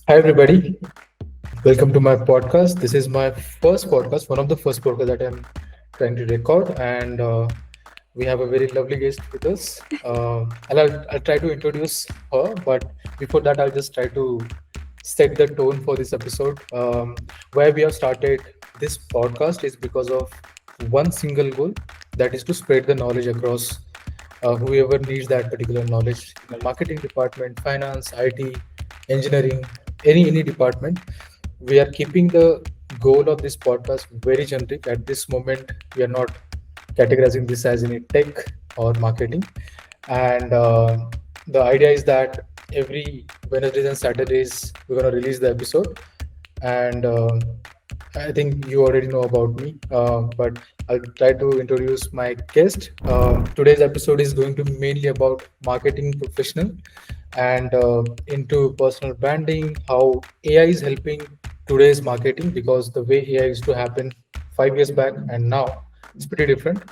Hi, everybody. Welcome to my podcast. This is my first podcast, one of the first podcasts that I'm trying to record, and we have a very lovely guest with us. I'll try to introduce her, but before that, I'll just try to set the tone for this episode. Why we have started this podcast is because of one single goal, that is to spread the knowledge across whoever needs that particular knowledge in the marketing department, finance, IT, engineering, any department. We are keeping the goal of this podcast very generic. At this moment, we are not categorizing this as any tech or marketing. And the idea is that every Wednesdays and Saturdays we're going to release the episode. And I think you already know about me, but I'll try to introduce my guest. Today's episode is going to be mainly about marketing professional and into personal branding, how AI is helping today's marketing, because the way AI used to happen 5 years back and now it's pretty different.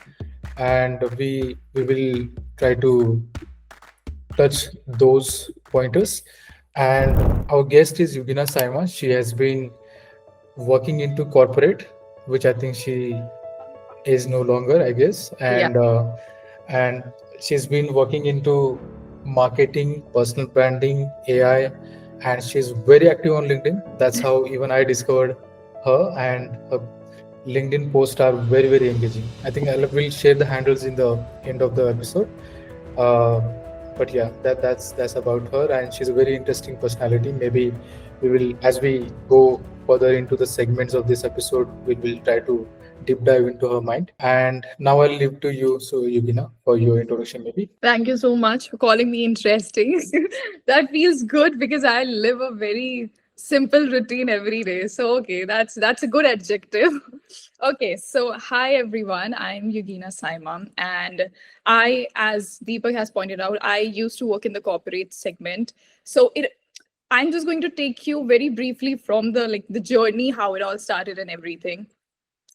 And we will try to touch those pointers. And our guest is Yugeena Saima. She has been working into corporate, which I think she is no longer, I guess, Yeah. and she's been working into marketing, personal branding, AI, and she's very active on LinkedIn. That's how even I discovered her, and her LinkedIn posts are very engaging. I think will share the handles in the end of the episode. Uh, but yeah, that's about her, and she's a very interesting personality. Maybe we will, as we go further into the segments of this episode, we will try to deep dive into her mind. And now I'll leave to you, so Yugina, for your introduction, maybe. Thank you so much for calling me interesting. That feels good because I live a very simple routine every day. So okay, that's a good adjective. Okay, so hi everyone. I'm Yugeena Saima, and as Deepak has pointed out, I used to work in the corporate segment. So it I'm just going to take you very briefly from the journey, how it all started and everything.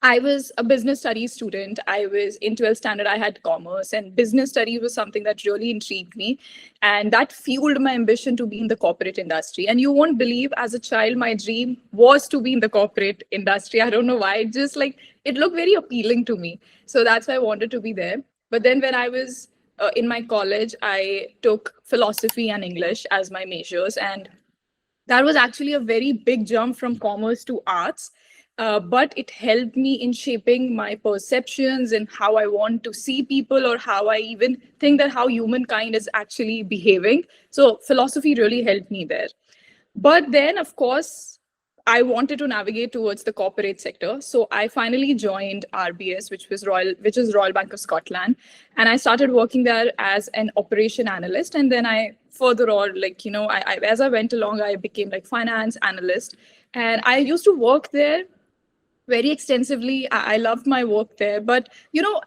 I was a business studies student. I was in 12th standard. I had commerce, and business studies was something that really intrigued me. And that fueled my ambition to be in the corporate industry. And you won't believe, as a child, my dream was to be in the corporate industry. I don't know why. It looked very appealing to me. So that's why I wanted to be there. But then when I was in my college, I took philosophy and English as my majors. And that was actually a very big jump from commerce to arts. But it helped me in shaping my perceptions and how I want to see people, or how I even think that how humankind is actually behaving. So philosophy really helped me there. But then, of course, I wanted to navigate towards the corporate sector. So I finally joined RBS, which is Royal Bank of Scotland. And I started working there as an operation analyst. And then I further on, as I went along, I became like finance analyst. And I used to work there very extensively. I loved my work there. But,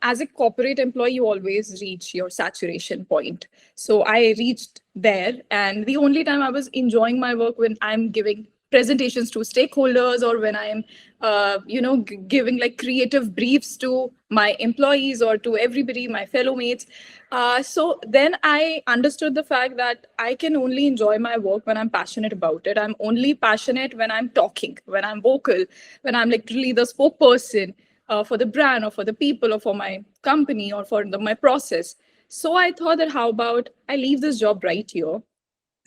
as a corporate employee, you always reach your saturation point. So I reached there. And the only time I was enjoying my work when I'm giving presentations to stakeholders, or when I am, giving like creative briefs to my employees or to everybody, my fellow mates. So then I understood the fact that I can only enjoy my work when I'm passionate about it. I'm only passionate when I'm talking, when I'm vocal, when I'm literally the spokesperson for the brand, or for the people, or for my company, or for my process. So I thought that how about I leave this job right here,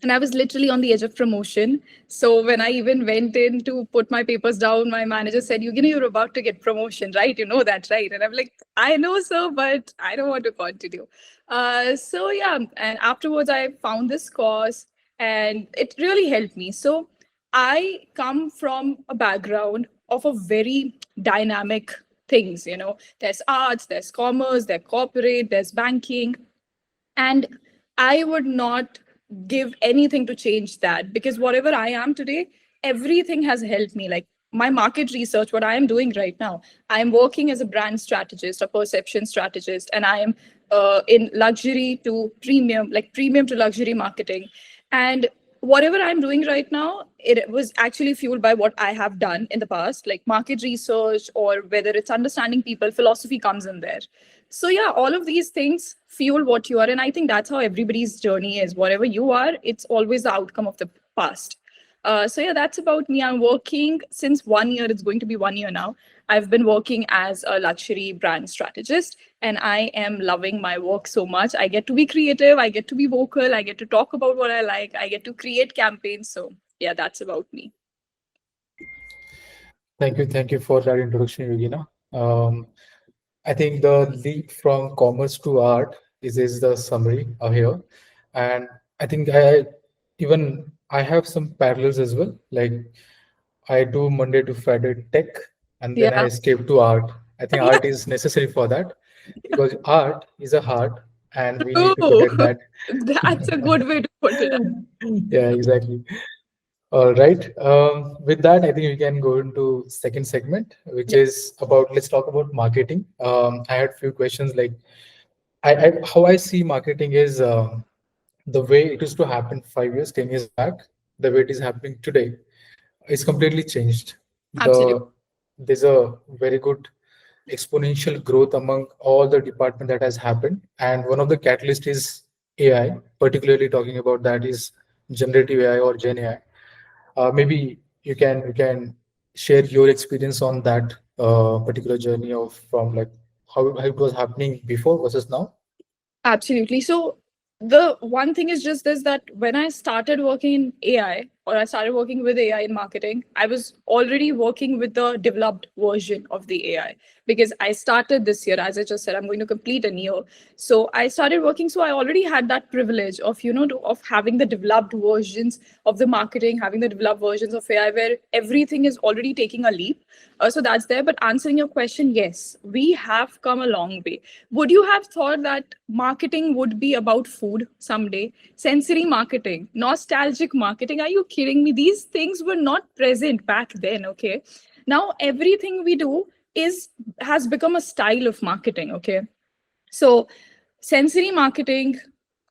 and I was literally on the edge of promotion. So when I even went in to put my papers down, my manager said, you're about to get promotion, right? You know that, right? And I'm like, I know, sir, but I don't want to continue. So yeah, and afterwards I found this course, and it really helped me. So I come from a background of a very dynamic things. There's arts, there's commerce, there's corporate, there's banking. And I would not give anything to change that, because whatever I am today, everything has helped me. Like my market research, what I am doing right now, I am working as a brand strategist, a perception strategist, and I am in luxury to premium, like premium to luxury marketing. And whatever I'm doing right now, it was actually fueled by what I have done in the past, like market research, or whether it's understanding people, philosophy comes in there. So yeah, all of these things fuel what you are. And I think that's how everybody's journey is. Whatever you are, it's always the outcome of the past. So yeah, that's about me. I'm working since 1 year. It's going to be 1 year now. I've been working as a luxury brand strategist, and I am loving my work so much. I get to be creative, I get to be vocal, I get to talk about what I like, I get to create campaigns. So yeah, that's about me. Thank you for that introduction, Yugina. I think the leap from commerce to art is the summary here, and I think even I have some parallels as well. Like I do Monday to Friday tech, and then I Yeah. escape to art. I think art is necessary for that because art is a heart, and we need to True. protect that. That's a good way to put it. Yeah, exactly. All right. With that, I think we can go into second segment, which Yeah, is about let's talk about marketing. I had few questions like how I see marketing is the way it used to happen 5 years, 10 years back, the way it is happening today is completely changed. absolutely. There's a very good exponential growth among all the department that has happened, and one of the catalyst is AI. Particularly talking about that is generative AI or Gen AI. Maybe you can share your experience on that particular journey of from like how it was happening before versus now. Absolutely. So the one thing is just this, that when I started working in AI, or I started working with AI in marketing, I was already working with the developed version of the AI, because I started this year, as I just said, I'm going to complete a year. So I started working, so I already had that privilege of, of having the developed versions of the marketing, having the developed versions of AI where everything is already taking a leap. So that's there. But answering your question, yes, we have come a long way. Would you have thought that marketing would be about food someday? Sensory marketing, nostalgic marketing. Are you kidding me? These things were not present back then, okay? Now everything we do is has become a style of marketing, okay? So, sensory marketing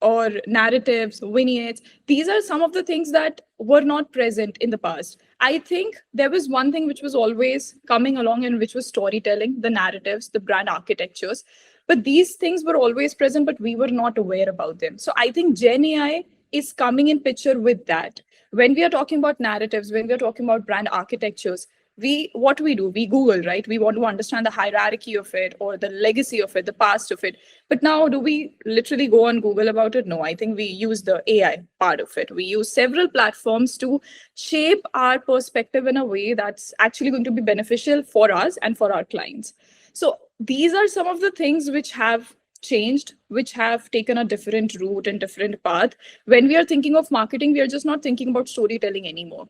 or narratives, vignettes, these are some of the things that were not present in the past. I think there was one thing which was always coming along, and which was storytelling, the narratives, the brand architectures. But these things were always present, but we were not aware about them. So I think Gen AI is coming in picture with that. When we are talking about narratives, when we are talking about brand architectures, we what we do, we Google, right? We want to understand the hierarchy of it, or the legacy of it, the past of it. But now, do we literally go on Google about it? No, I think we use the AI part of it. We use several platforms to shape our perspective in a way that's actually going to be beneficial for us and for our clients. So these are some of the things which have changed, which have taken a different route and different path. When we are thinking of marketing, we are just not thinking about storytelling anymore.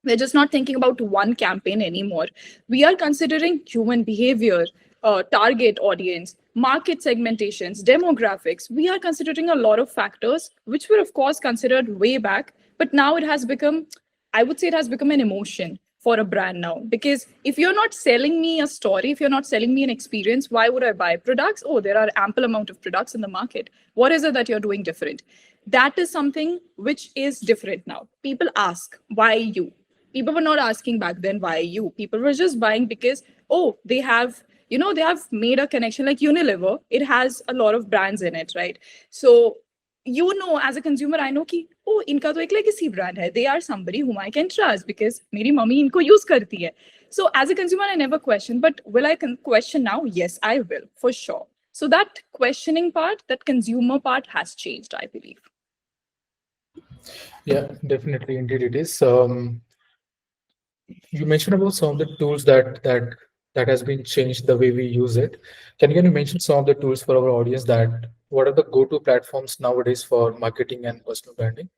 We're just not thinking about one campaign anymore. We are considering human behavior, target audience, market segmentations, demographics. We are considering a lot of factors which were of course considered way back, but now it has become, I would say, it has become an emotion for a brand now. Because if you're not selling me a story, if you're not selling me an experience, why would I buy products? Oh, there are ample amount of products in the market. What is it that you're doing different? That is something which is different now. People ask, why you? People were not asking back then, why you? People were just buying because, oh, they have, they have made a connection. Like Unilever, it has a lot of brands in it, right? So, as a consumer, I know ki, oh, इनका तो एक legacy brand है. They are somebody whom I can trust because मेरी mummy इनको use करती है. So as a consumer, I never question. But will I question now? Yes, I will, for sure. So that questioning part, that consumer part has changed, I believe. Yeah, definitely, indeed it is. You mentioned about some of the tools that has been changed the way we use it. Can you mention some of the tools for our audience that what are the go-to platforms nowadays for marketing and personal branding?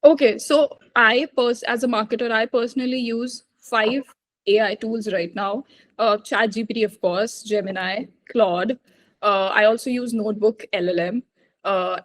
Okay, so as a marketer, I personally use 5 AI tools right now. ChatGPT, of course, Gemini, Claude. I also use Notebook LLM,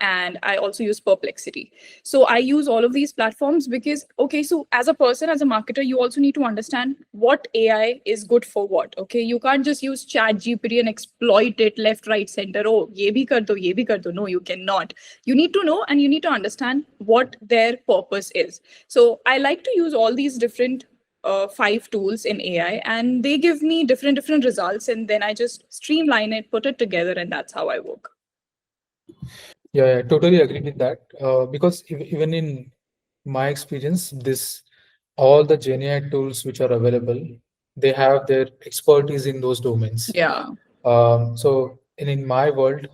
and I also use Perplexity. So I use all of these platforms because, okay, so as a person, as a marketer, you also need to understand what AI is good for what. Okay, you can't just use ChatGPT and exploit it left, right, center. Oh, ye bhi kar do, ye bhi kar do. No, you cannot. You need to know and you need to understand what their purpose is. So I like to use all these different 5 tools in AI, and they give me different results, and then I just streamline it, put it together, and that's how I work. Yeah, I totally agree with that. Because even in my experience, this all the GenAI tools which are available, they have their expertise in those domains. Yeah. So in my world,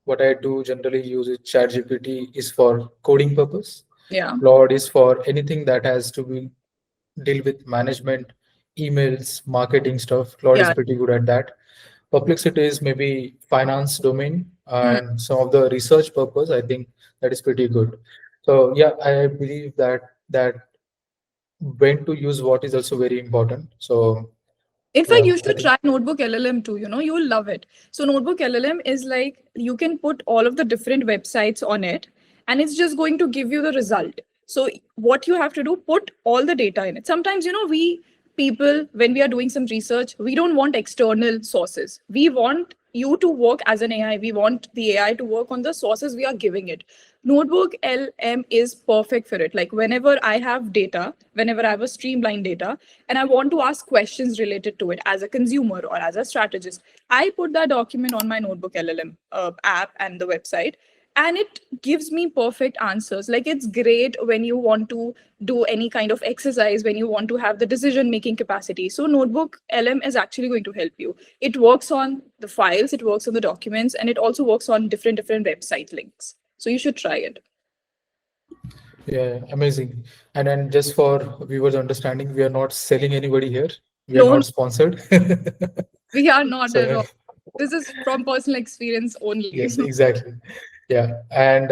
what I do generally use is ChatGPT is for coding purpose. Yeah. Claude is for anything that has to be deal with management, emails, marketing stuff. Claude is Yeah. pretty good at that. Perplexity is maybe finance domain Hmm. and some of the research purpose. I think that is pretty good. So yeah, I believe that when to use what is also very important. So In fact, yeah, you I should think try Notebook LLM too. You will love it. So, Notebook LLM is like you can put all of the different websites on it, and it's just going to give you the result. So, what you have to do, put all the data in it. Sometimes, we people, when we are doing some research, we don't want external sources. We want you to work as an AI. We want the AI to work on the sources we are giving it. Notebook LM is perfect for it. Like whenever I have data, whenever I have a streamlined data, and I want to ask questions related to it as a consumer or as a strategist, I put that document on my Notebook LLM app and the website, and it gives me perfect answers. Like it's great when you want to do any kind of exercise, when you want to have the decision making capacity. So Notebook LM is actually going to help you. It works on the files, it works on the documents, and it also works on different website links. So you should try it. yeah, amazing. And then just for viewers' understanding, we are not selling anybody here. We are No, not sponsored. we are not at So all. This is from personal experience only. yes, exactly. Yeah, and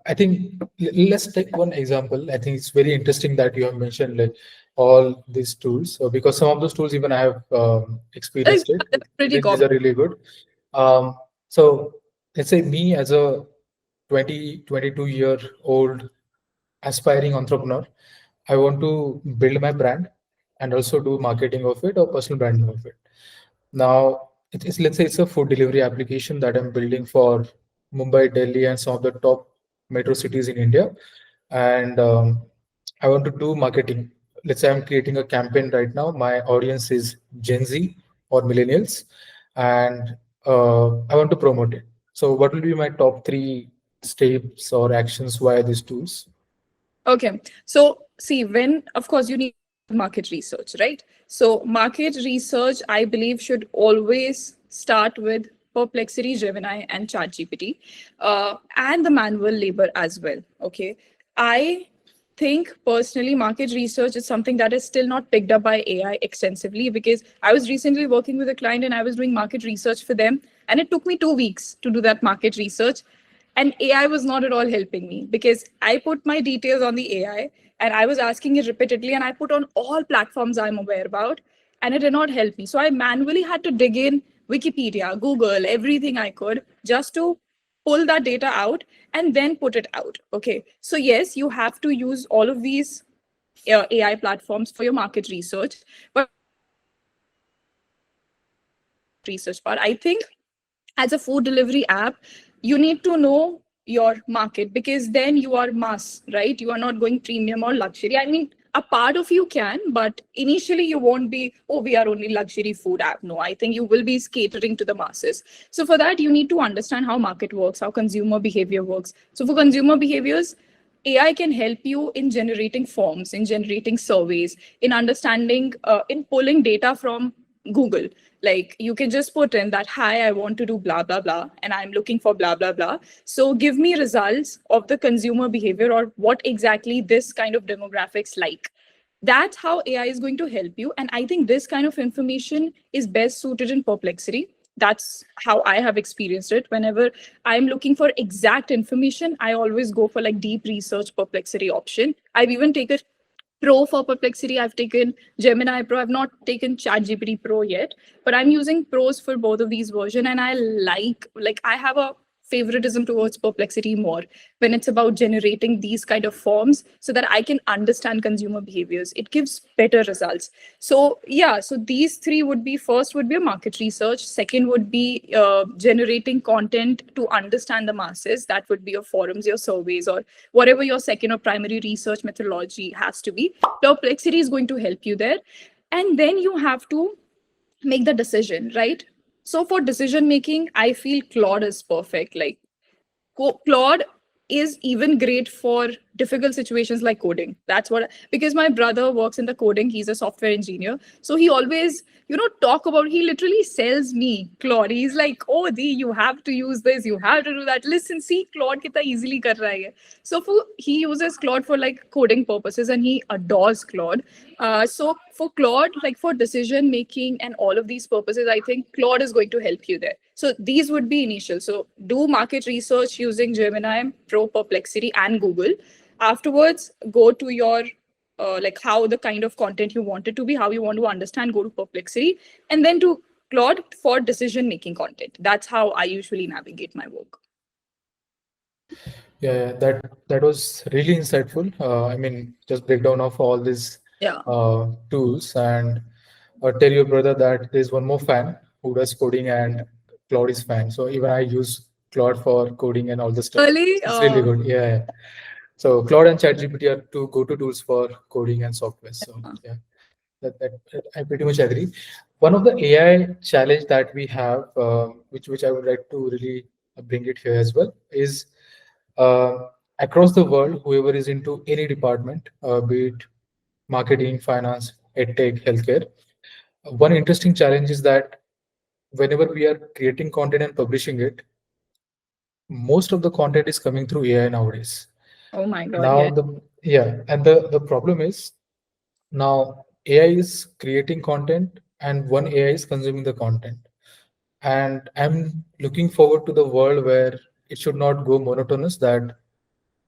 I think let's take one example. I think it's very interesting that you have mentioned like all these tools because some of those tools even I have Like, experienced it. that's pretty These common. are really good. So let's say me as a 22 year old aspiring entrepreneur, I want to build my brand and also do marketing of it or personal branding of it. Now, it is, let's say it's a food delivery application that I'm building for Mumbai, Delhi, and some of the top metro cities in India. And I want to do marketing. Let's say I'm creating a campaign right now. My audience is Gen Z or millennials, and I want to promote it. So, what will be my top three steps or actions via these tools? Okay. So, see, when, of course, you need market research, right? So, market research, I believe, should always start with Perplexity, Gemini, and ChatGPT, and the manual labor as well. Okay. I think personally, market research is something that is still not picked up by AI extensively because I was recently working with a client and I was doing market research for them. And it took me 2 weeks to do that market research. And AI was not at all helping me because I put my details on the AI and I was asking it repeatedly and I put on all platforms I'm aware about and it did not help me. So I manually had to dig in Wikipedia, Google, everything I could just to pull that data out and then put it out. Okay. So, yes, you have to use all of these AI platforms for your market research. But research part, I think as a food delivery app, you need to know your market because then you are mass, right? You are not going premium or luxury. I mean, a part of you can, but initially you won't be, oh, we are only luxury food app. No, I think you will be catering to the masses. So for that, you need to understand how market works, how consumer behavior works. So for consumer behaviors, AI can help you in generating forms, in generating surveys, in understanding, in pulling data from Google. Like you can just put in that, hi, I want to do blah, blah, blah, and I'm looking for blah, blah, blah. So give me results of the consumer behavior or what exactly this kind of demographics like. That's how AI is going to help you. And I think this kind of information is best suited in Perplexity. That's how I have experienced it. Whenever I'm looking for exact information, I always go for like deep research Perplexity option. I've even taken Pro for Perplexity. I've taken Gemini Pro. I've not taken ChatGPT Pro yet, but I'm using pros for both of these versions, and I like I have a favoritism towards Perplexity more when it's about generating these kind of forms so that I can understand consumer behaviors. It gives better results. So yeah, so these three would be, first would be a market research, second would be generating content to understand the masses. That would be your forums, your surveys, or whatever your second or primary research methodology has to be. Perplexity is going to help you there. And then you have to make the decision, right? So for decision making, I feel Claude is perfect. Like Claude is even great for difficult situations like coding. That's what, because my brother works in the coding, he's a software engineer. So he always, talk about, he literally sells me Claude. He's like, oh, Dee, you have to use this, you have to do that. Listen, see, Claude kitna easily kar raha hai. So he uses Claude for like coding purposes and he adores Claude. So for Claude, like for decision making and all of these purposes, I think Claude is going to help you there. So these would be initial. So do market research using Gemini Pro, Perplexity, and Google. Afterwards, go to your like how the kind of content you want it to be, how you want to understand, go to Perplexity, and then to Claude for decision making content. That's how I usually navigate my work. Yeah, that was really insightful. I mean, just breakdown of all these Yeah. tools, and tell your brother that there's one more fan who does coding, and Claude is fan. So even I use Claude for coding and all the stuff. Really? It's really good. Yeah. Yeah. So Claude and ChatGPT are two go-to tools for coding and software. So yeah, that I pretty much agree. One of the AI challenge that we have, which I would like to really bring it here as well, is uh, across the world, whoever is into any department, be it marketing, finance, edtech, healthcare, one interesting challenge is that whenever we are creating content and publishing it, most of the content is coming through AI nowadays. Oh my God, Now yes. the problem is now AI is creating content and one AI is consuming the content. And I'm looking forward to the world where it should not go monotonous, that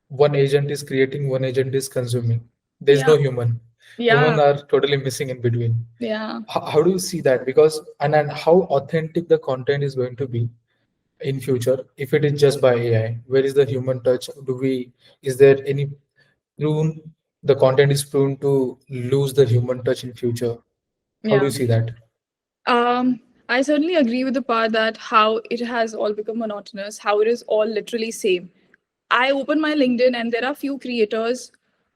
one agent is creating, one agent is consuming. There's Yeah. no human. Yeah. Human are totally missing in between. Yeah. How do you see that? Because and how authentic the content is going to be in future if it is just by AI? Where is the human touch? Is there any prone the content is prone to lose the human touch in future? How do Yeah. you see that? I certainly agree with the part that how it has all become monotonous, how it is all literally same. I open my LinkedIn and there are few creators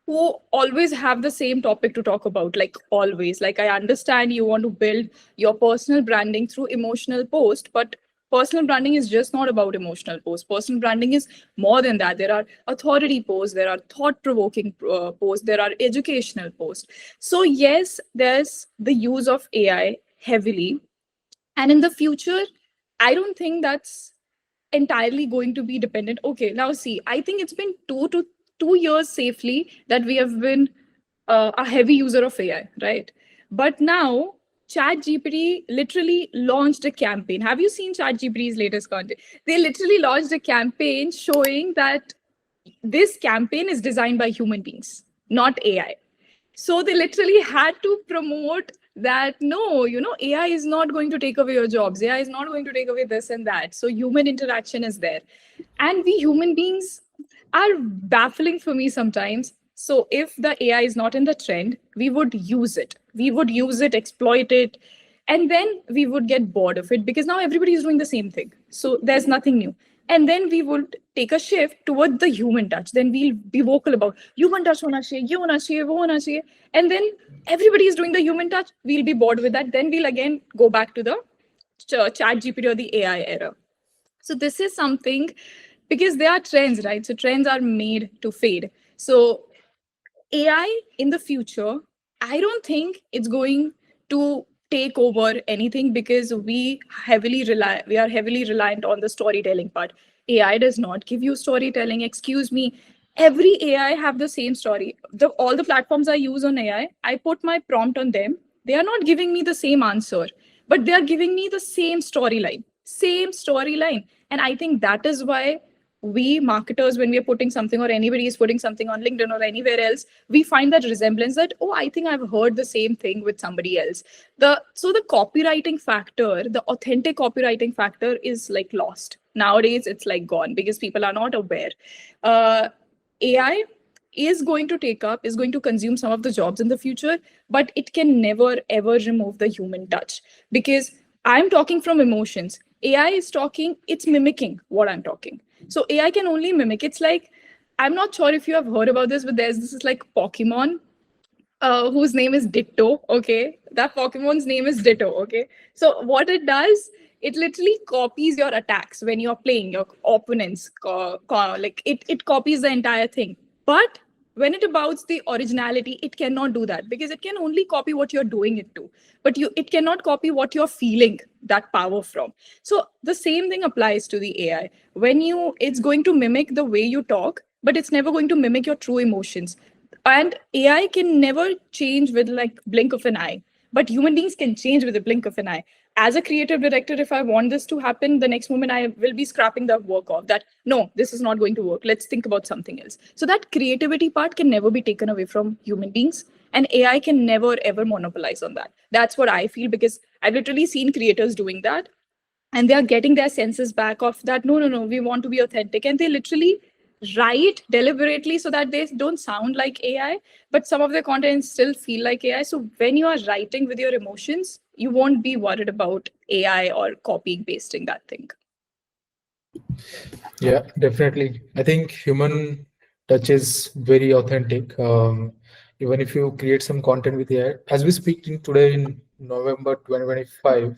who always have the same topic to talk about, like always. Like I understand you want to build your personal branding through emotional post, but personal branding is just not about emotional posts. Personal branding is more than that. There are authority posts, there are thought-provoking posts, there are educational posts. So yes, there's the use of AI heavily, and in the future, I don't think that's entirely going to be dependent. Okay, now see, I think it's been 2 years safely that we have been a heavy user of AI, right? But now ChatGPT literally launched a campaign. Have you seen ChatGPT's latest content? They literally launched a campaign showing that this campaign is designed by human beings, not AI. So they literally had to promote that no, AI is not going to take away your jobs. AI is not going to take away this and that. So human interaction is there. And we human beings are baffling for me sometimes. So if the AI is not in the trend, we would use it. We would use it, exploit it, and then we would get bored of it because now everybody is doing the same thing. So there's nothing new. And then we would take a shift toward the human touch. Then we'll be vocal about human touch hona chahiye, ye hona chahiye, wo hona chahiye. And then everybody is doing the human touch. We'll be bored with that. Then we'll again go back to the chat GPT or the AI era. So this is something, because there are trends, right? So trends are made to fade. So AI in the future, I don't think it's going to take over anything because we are heavily reliant on the storytelling part. AI does not give you storytelling. Excuse me. Every AI have the same story. All the platforms I use on AI, I put my prompt on them. They are not giving me the same answer, but they are giving me the same storyline. Same storyline. And I think that is why we marketers, when we are putting something or anybody is putting something on LinkedIn or anywhere else, we find that resemblance that, oh, I think I've heard the same thing with somebody else. The copywriting factor, the authentic copywriting factor is like lost nowadays. It's like gone because people are not aware. uh, AI is going to take up, is going to consume some of the jobs in the future, but it can never ever remove the human touch, because I'm talking from emotions. AI is talking, it's mimicking what I'm talking. So AI can only mimic. It's like, I'm not sure if you have heard about this, but there's this is like Pokemon, whose name is Ditto. Okay, that Pokemon's name is Ditto. Okay, so what it does, it literally copies your attacks when you're playing your opponents. Like it copies the entire thing. But when it about the originality, it cannot do that because it can only copy what you're doing it to, but it cannot copy what you're feeling that power from. So the same thing applies to the AI. When you it's going to mimic the way you talk, but it's never going to mimic your true emotions. And AI can never change with like blink of an eye, but human beings can change with a blink of an eye. As a creative director, if I want this to happen, the next moment I will be scrapping the work off. That no, this is not going to work. Let's think about something else. So that creativity part can never be taken away from human beings, and AI can never ever monopolize on that. That's what I feel because I've literally seen creators doing that, and they are getting their senses back of that. No, no, no, we want to be authentic, and they literally write deliberately so that they don't sound like AI, but some of their content still feel like AI. So when you are writing with your emotions, you won't be worried about AI or copying pasting that thing. Yeah, definitely. I think human touch is very authentic. Even if you create some content with AI, as we speak in today in November 2025,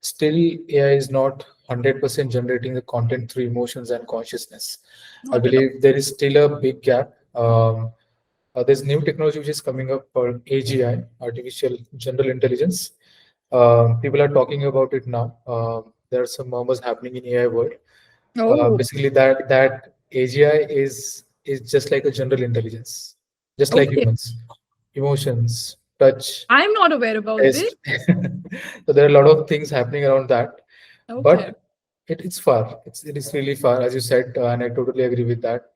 still AI is not 100% generating the content through emotions and consciousness. I Not at all. believe there is still a big gap. There's new technology which is coming up called AGI, artificial general intelligence. People are talking about it now. There are some murmurs happening in AI world. Oh, Basically, that AGI is just like a general intelligence, just like okay. humans, emotions, touch, I'm not aware about this. taste. So there are a lot of things happening around that, Okay. but it's far. It is really far, as you said, and I totally agree with that.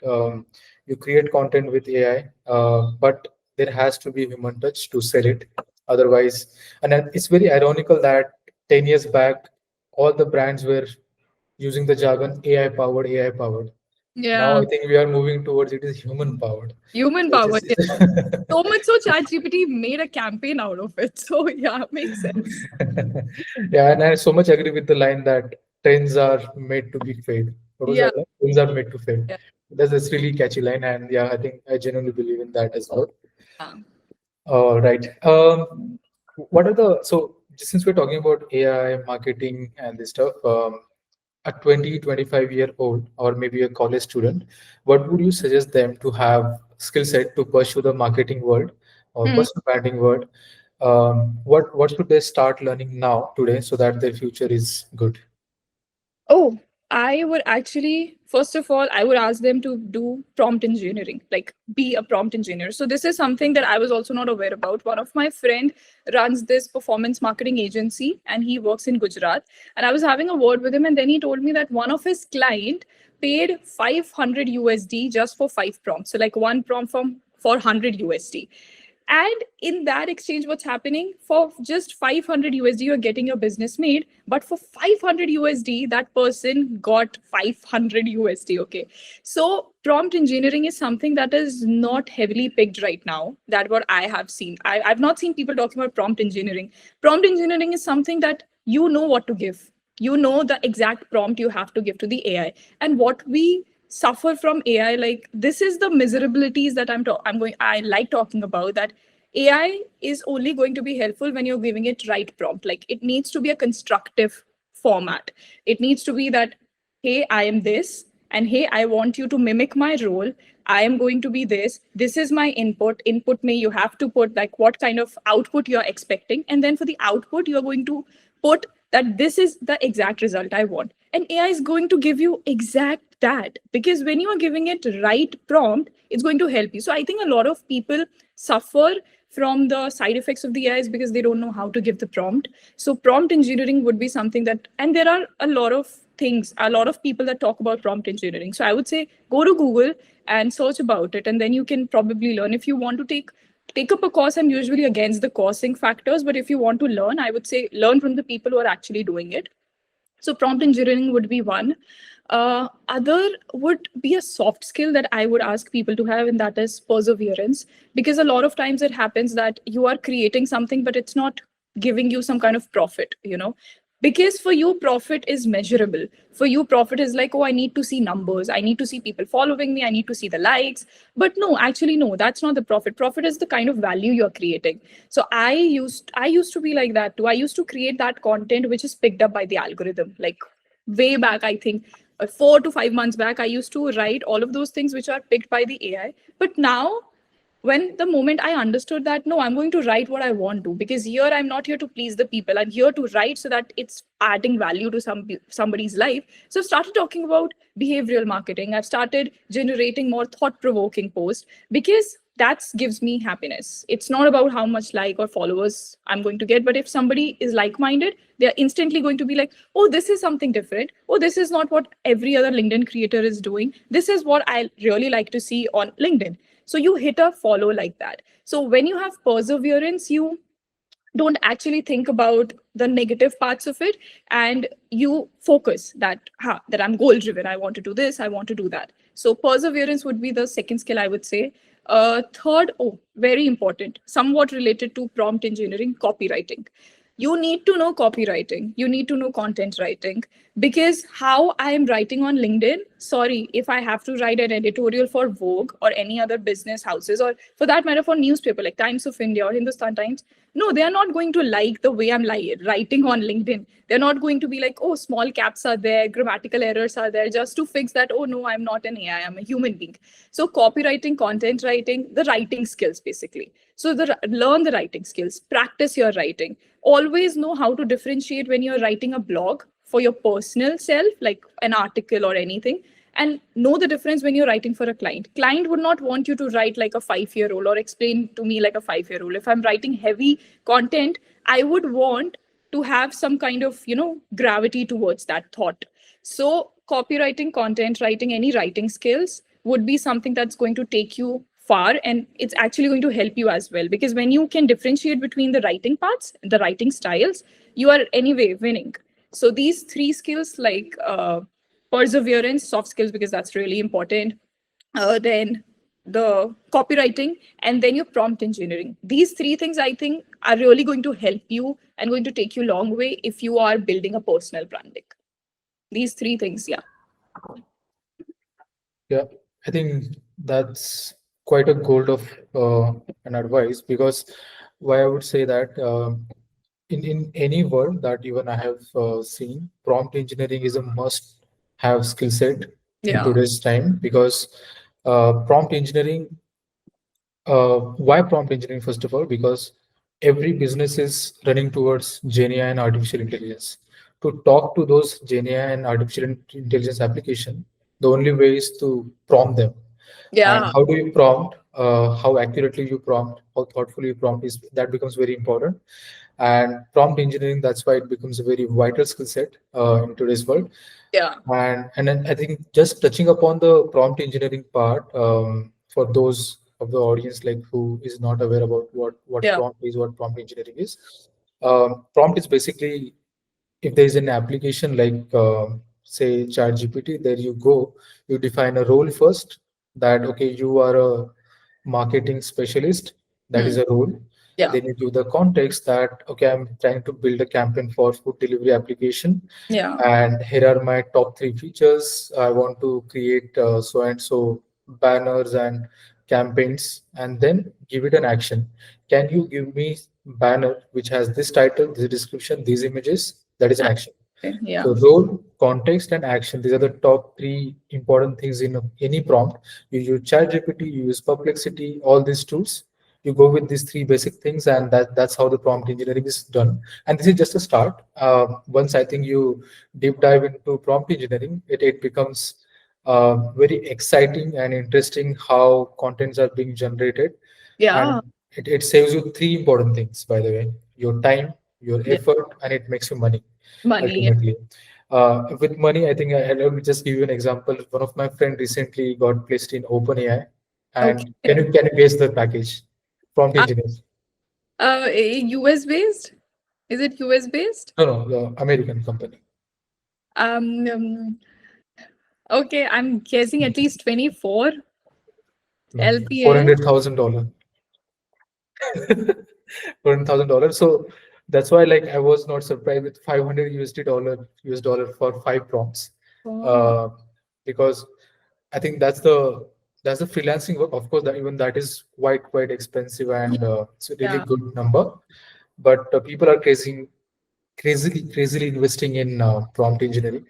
You create content with AI, but there has to be human touch to sell it. Otherwise, and then it's very ironical that 10 years back, all the brands were using the jargon AI powered, AI powered. Now Yeah. I think we are moving towards it is human powered. Human So it power. is. Yeah. So much so ChatGPT made a campaign out of it. So yeah, makes sense. Yeah, and I so much agree with the line that trends are made to be fade. What was Yeah. that line? Trends are made to fade. Yeah. That's really catchy line, and yeah, I think I genuinely believe in that as well. Yeah. All right. What are the so since we're talking about AI marketing and this stuff, a 20, 25-year-old or maybe a college student, what would you suggest them to have skill set to pursue the marketing world or Hmm. personal branding world? What should they start learning now today so that their future is good? Oh, I would actually, first of all, I would ask them to do prompt engineering, like be a prompt engineer. So this is something that I was also not aware about. One of my friend runs this performance marketing agency and he works in Gujarat. And I was having a word with him and then he told me that one of his client paid 500 USD just for 5 prompts. So like one prompt from for 100 USD. And in that exchange, what's happening for just 500 USD, you're getting your business made. But for 500 USD, that person got 500 USD. Okay. So prompt engineering is something that is not heavily picked right now. That what I have seen. I've not seen people talking about prompt engineering. Prompt engineering is something that you know what to give. You know the exact prompt you have to give to the AI. And what we suffer from AI, like this is the miserabilities that I like talking about, that AI is only going to be helpful when you're giving it right prompt. Like it needs to be a constructive format. It needs to be that, hey, I am this, and hey, I want you to mimic my role. I am going to be this. This is my input. Input me. You have to put like what kind of output you're expecting. And then for the output, you're going to put that this is the exact result I want. And AI is going to give you exact that because when you are giving it right prompt, it's going to help you. So I think a lot of people suffer from the side effects of the AI is because they don't know how to give the prompt. So prompt engineering would be something that, and there are a lot of things, a lot of people that talk about prompt engineering. So I would say go to Google and search about it, and then you can probably learn. If you want to take up a course, I'm usually against the coursing factors, but if you want to learn, I would say learn from the people who are actually doing it. So prompt engineering would be one. Other would be a soft skill that I would ask people to have, and that is perseverance. Because a lot of times it happens that you are creating something, but it's not giving you some kind of profit, you know. Because for you, profit is measurable. For you, profit is like, oh, I need to see numbers. I need to see people following me. I need to see the likes. But no, actually, no, that's not the profit. Profit is the kind of value you're creating. So I used to be like that too. I used to create that content which is picked up by the algorithm, like way back, I think 4 to 5 months back, I used to write all of those things which are picked by the AI. But now, when the moment I understood that, no, I'm going to write what I want to, because here I'm not here to please the people. I'm here to write so that it's adding value to somebody's life. So I've started talking about behavioral marketing. I've started generating more thought-provoking posts because that gives me happiness. It's not about how much like or followers I'm going to get, but if somebody is like-minded, they're instantly going to be like, oh, this is something different. Oh, this is not what every other LinkedIn creator is doing. This is what I really like to see on LinkedIn. So you hit a follow like that. So when you have perseverance, you don't actually think about the negative parts of it, and you focus that I'm goal driven. I want to do this. I want to do that. So perseverance would be the second skill, I would say. Third, oh, very important, somewhat related to prompt engineering, copywriting. You need to know copywriting. You need to know content writing, because how I am writing on LinkedIn, sorry, if I have to write an editorial for Vogue or any other business houses, or for that matter, for newspaper like Times of India or Hindustan Times, no, they are not going to like the way I'm writing on LinkedIn. They're not going to be like, oh, small caps are there, grammatical errors are there, just to fix that. Oh, no, I'm not an AI, I'm a human being. So, copywriting, content writing, the writing skills basically. So, learn the writing skills, practice your writing. Always know how to differentiate when you're writing a blog for your personal self, like an article or anything, and know the difference when you're writing for a client would not want you to write like a 5-year old or explain to me like a 5-year old. If I'm writing heavy content, I would want to have some kind of gravity towards that thought. So copywriting, content writing, any writing skills would be something that's going to take you far, and it's actually going to help you as well, because when you can differentiate between the writing parts, the writing styles, you are anyway winning. So these three skills, like perseverance, soft skills, because that's really important, then the copywriting, and then your prompt engineering. These three things I think are really going to help you and going to take you a long way if you are building a personal branding. These three things, yeah. Yeah, I think that's quite a gold of an advice, because why I would say that in any world that even I have seen, prompt engineering is a must have skill set in Yeah. today's time, because prompt engineering, why prompt engineering? First of all, because every business is running towards GenAI and artificial intelligence. To talk to those GenAI and artificial intelligence application, the only way is to prompt them. And Yeah. how do you prompt? How accurately you prompt, how thoughtfully you prompt, is that becomes very important. And prompt engineering, that's why it becomes a very vital skill set in today's world. Yeah. And then I think just touching upon the prompt engineering part, for those of the audience like who is not aware about what Yeah. prompt is, what prompt engineering is. Prompt is basically, if there is an application like say ChatGPT, there you go, you define a role first, that okay, you are a marketing specialist, that is Hmm. a role. Yeah. Then you give the context that okay, I'm trying to build a campaign for food delivery application, Yeah. and here are my top 3 features. I want to create so and so banners and campaigns, and then give it an action. Can you give me banner which has this title, this description, these images? That is an action. Okay. Yeah. So role, context, and action. These are the top 3 important things in any prompt. You use ChatGPT, you use Perplexity, all these tools. You go with these 3 basic things, and that's how the prompt engineering is done. And this is just a start. Once I think you deep dive into prompt engineering, it becomes very exciting and interesting how contents are being generated, Yeah. and it saves you 3 important things, by the way: your time, your Yeah. effort, and it makes you money Money. Yeah. ultimately. With money, I think let me just give you an example. One of my friend recently got placed in OpenAI, and can Okay. you can you guess the package? Prompt Uh, engineers. US based? Is it US based? No, no, the American company. Um, okay, I'm guessing at least 24 No, four LPA. hundred thousand dollar. $400,000. So that's why, like, I was not surprised with 500 US dollar for 5 prompts, Oh, uh, because I think that's the freelancing work. Of course, that even that is quite expensive, and it's a really yeah. good number. But people are crazily investing in prompt engineering,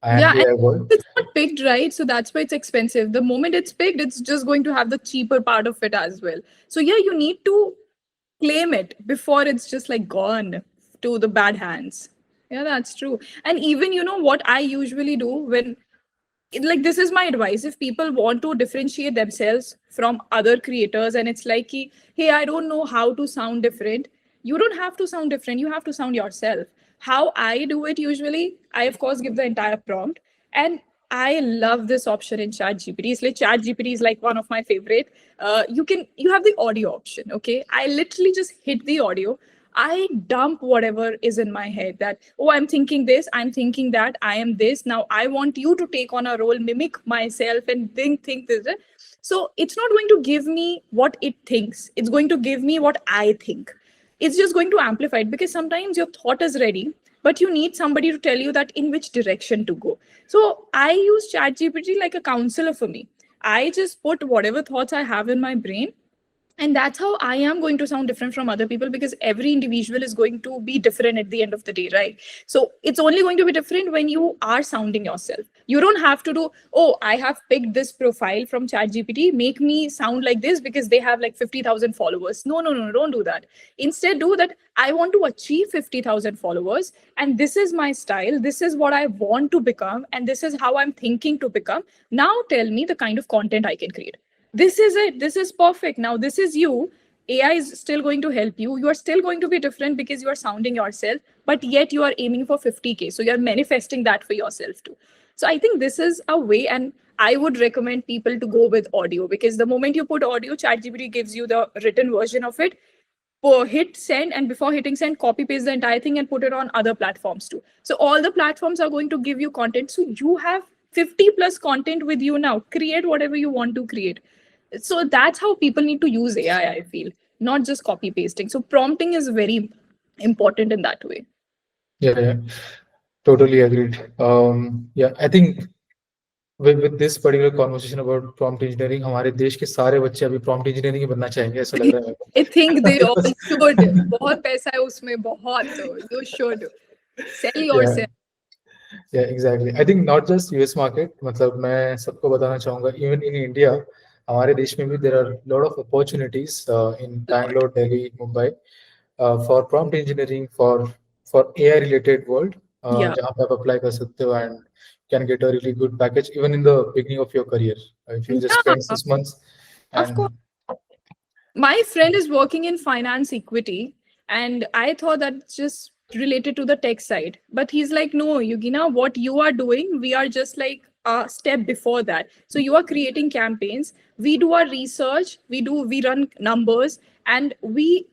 and Yeah, and AI world. it's not picked, right? So that's why it's expensive. The moment it's picked, it's just going to have the cheaper part of it as well. So yeah, you need to claim it before it's just like gone to the bad hands. Yeah, that's true. And even, what I usually do when, like, this is my advice, if people want to differentiate themselves from other creators and it's like, hey, I don't know how to sound different, you don't have to sound different, you have to sound yourself. How I do it usually, I of course give the entire prompt, and I love this option in ChatGPT. It's like ChatGPT is like one of my favorite. You have the audio option. Okay, I literally just hit the audio. I dump whatever is in my head that, oh, I'm thinking this, I'm thinking that, I am this. Now I want you to take on a role, mimic myself, and think this. So it's not going to give me what it thinks, it's going to give me what I think. It's just going to amplify it because sometimes your thought is ready, but you need somebody to tell you that in which direction to go. So I use ChatGPT like a counselor for me. I just put whatever thoughts I have in my brain, and that's how I am going to sound different from other people, because every individual is going to be different at the end of the day, right? So it's only going to be different when you are sounding yourself. You don't have to do, oh, I have picked this profile from ChatGPT, make me sound like this because they have like 50,000 followers. No, no, no, don't do that. Instead do that, I want to achieve 50,000 followers, and this is my style, this is what I want to become, and this is how I'm thinking to become. Now tell me the kind of content I can create. This is it, this is perfect. Now this is you. AI is still going to help you, you are still going to be different because you are sounding yourself, but yet you are aiming for 50K, so you're manifesting that for yourself too. So I think this is a way, and I would recommend people to go with audio, because the moment you put audio, ChatGPT gives you the written version of it. Hit send, and before hitting send, copy paste the entire thing and put it on other platforms too. So all the platforms are going to give you content, so you have 50 plus content with you. Now create whatever you want to create. So that's how people need to use AI, I feel, not just copy pasting. So prompting is very important in that way. Yeah, yeah, totally agreed. Yeah, I think with this particular conversation about prompt engineering, हमारे देश के सारे बच्चे अभी prompt engineering ही बनना चाहेंगे, ऐसा लग रहा है मेरे I think they all को. should. बहुत पैसा है उसमें, बहुत. You should sell Yeah. yourself. Yeah, exactly. I think not just US market, मतलब मैं सबको बताना चाहूँगा, even in India, हमारे देश में भी there are lot of opportunities in A lot. Bangalore, Delhi, Mumbai for prompt engineering, for AI related world, Yeah. जहाँ पे आप apply कर सकते हो and can get a really good package even in the beginning of your career. If you just spend Yeah, 6 months of course. and My friend is working in finance equity, and I thought that's just related to the tech side. But he's like, no, Yugina, what you are doing, we are just like a step before that. So you are creating campaigns. We do our research, we run numbers, and we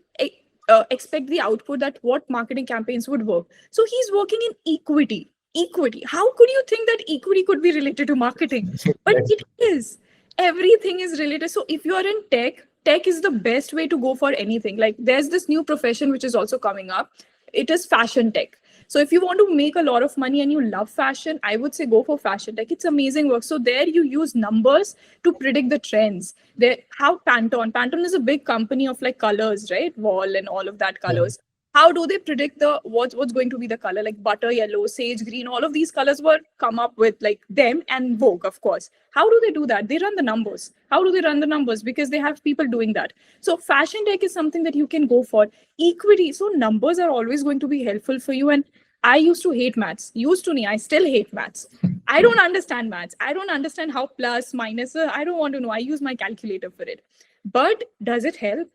expect the output that what marketing campaigns would work. So he's working in equity. Equity. How could you think that equity could be related to marketing? But like, it is. Everything is related. So if you are in tech is the best way to go for anything. Like there's this new profession which is also coming up. It is fashion tech. So if you want to make a lot of money and you love fashion, I would say go for fashion tech. It's amazing work. So there you use numbers to predict the trends. There, how Pantone is a big company of like colors, right? Wall and all of that yeah, colors. How do they predict the what's going to be the color, like butter yellow, sage green? All of these colors were come up with like them and Vogue, of course. How do they do that? They run the numbers. How do they run the numbers? Because they have people doing that. So fashion tech is something that you can go for. Equity, so numbers are always going to be helpful for you. And I used to hate maths. Used to me, I still hate maths. I don't understand maths. I don't understand how plus minus. I don't want to know. I use my calculator for it. But does it help?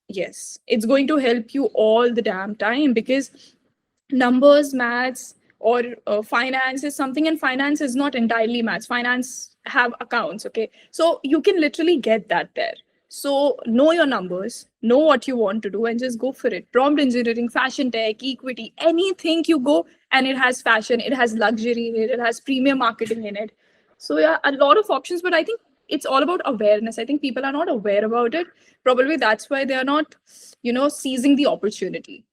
Yes, it's going to help you all the damn time, because numbers, maths, or finance is something, and finance is not entirely maths. Finance have accounts, okay? So you can literally get that there. So know your numbers, know what you want to do, and just go for it. Prompt engineering, fashion tech, equity, anything you go, and it has fashion, it has luxury in it has premium marketing in it. So yeah, a lot of options, but I think it's all about awareness. I think people are not aware about it. Probably that's why they are not, seizing the opportunity.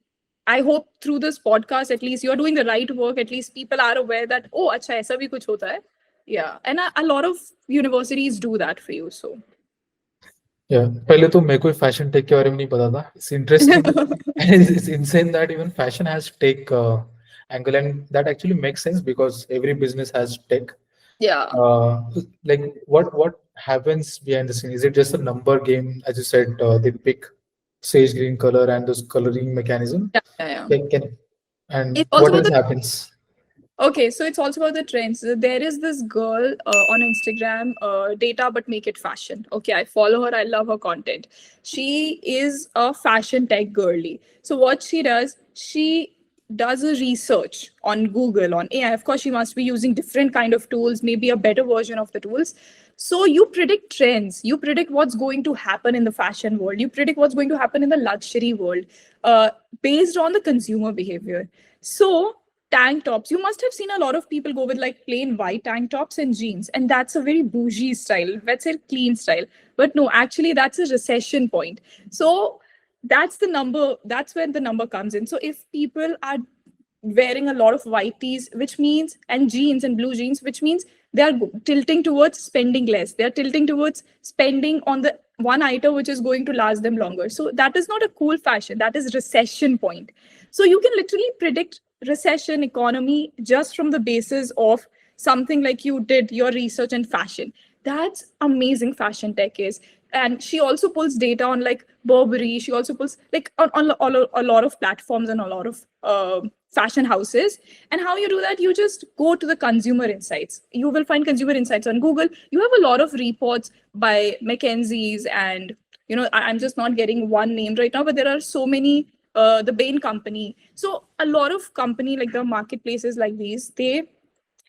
I hope through this podcast, at least you're doing the right work. At least people are aware that, oh, acha, aisa bhi kuch hota hai. Yeah. And a lot of universities do that for you. So, yeah. पहले तो मेरे को fashion take के बारे में नहीं पता था. It's interesting. It's insane that even fashion has tech angle, and that actually makes sense because every business has tech. Yeah. uh, like what happens behind the scene? Is it just a number game, as you said? They pick sage green color and those coloring mechanism. Yeah, yeah, yeah. Like can and It's also what about else the happens? Okay, so it's also about the trends. There is this girl on Instagram, data but make it fashion. Okay, I follow her. I love her content. She is a fashion tech girly. So what she does, she does a research on Google, on AI. Of course, she must be using different kind of tools, maybe a better version of the tools. So you predict trends. You predict what's going to happen in the fashion world. You predict what's going to happen in the luxury world, uh, based on the consumer behavior. So tank tops. You must have seen a lot of people go with like plain white tank tops and jeans, and that's a very bougie style. Let's say clean style. But no, actually, that's a recession point. So that's the number. That's where the number comes in. So if people are wearing a lot of white tees, which means and jeans and blue jeans, which means they are tilting towards spending less. They are tilting towards spending on the one item which is going to last them longer. So that is not a cool fashion. That is recession point. So you can literally predict recession economy just from the basis of something like you did your research in fashion. That's amazing fashion tech is. And she also pulls data on like Burberry. She also pulls like on a lot of platforms and a lot of fashion houses. And how you do that, you just go to the consumer insights. You will find consumer insights on Google. You have a lot of reports by McKinsey's, and I'm just not getting one name right now, but there are so many, the Bain company. So a lot of company like the marketplaces like these, they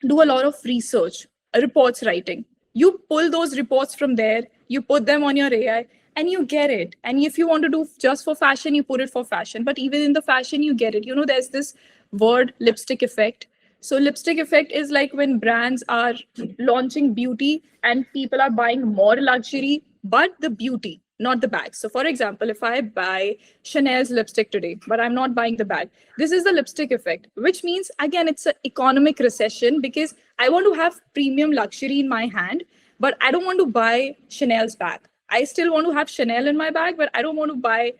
do a lot of research, reports writing. You pull those reports from there, you put them on your AI, and you get it. And if you want to do just for fashion, you put it for fashion. But even in the fashion, you get it. There's this word lipstick effect. So lipstick effect is like when brands are launching beauty and people are buying more luxury, but the beauty, not the bag. So for example, if I buy Chanel's lipstick today, but I'm not buying the bag, this is the lipstick effect, which means again it's an economic recession because I want to have premium luxury in my hand, but I don't want to buy Chanel's bag. I still want to have Chanel in my bag, but I don't want to buy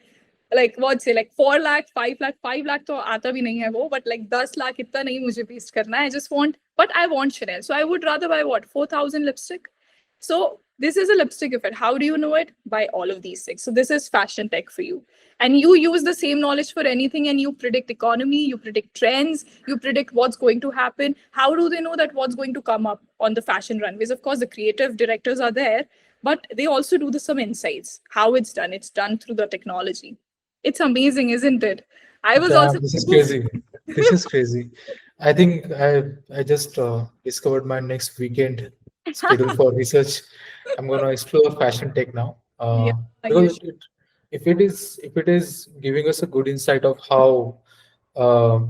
like what say like 4 lakh, 5 lakh तो आता भी नहीं है वो, but like 10 lakh इतना नहीं मुझे waste करना है. I just want, but I want Chanel. So I would rather buy what, 4,000 lipstick. So this is a lipstick effect. How do you know it? By all of these things. So this is fashion tech for you. And you use the same knowledge for anything, and you predict economy, you predict trends, you predict what's going to happen. How do they know that what's going to come up on the fashion runways? Of course, the creative directors are there, but they also do some insights. How it's done. It's done through the technology. It's amazing, isn't it? I was also Damn, this is crazy. This is crazy. I think I just discovered my next weekend schedule for research. I'm gonna explore fashion tech now. yeah, you Because should. if it is giving us a good insight of how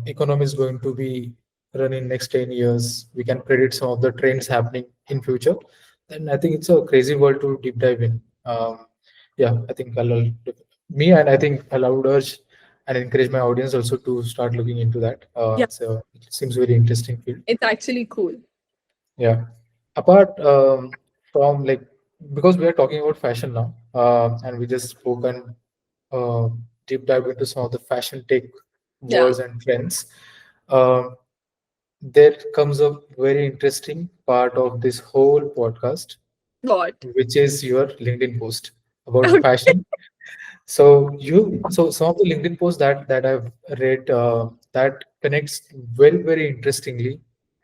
economy is going to be run in next 10 years, we can predict some of the trends happening in future. Then I think it's a crazy world to deep dive in. Yeah, I think me, and I think I would urge and encourage my audience also to start looking into that. Yeah, It seems very interesting field. it's actually cool. Yeah. Apart from like, because we are talking about fashion now, and we just spoken uh, deep dive into some of the fashion tech Yeah. words and trends. Um there comes a very interesting part of this whole podcast, What? which is your LinkedIn post about fashion. So some of the LinkedIn posts that I've read, that connects very interestingly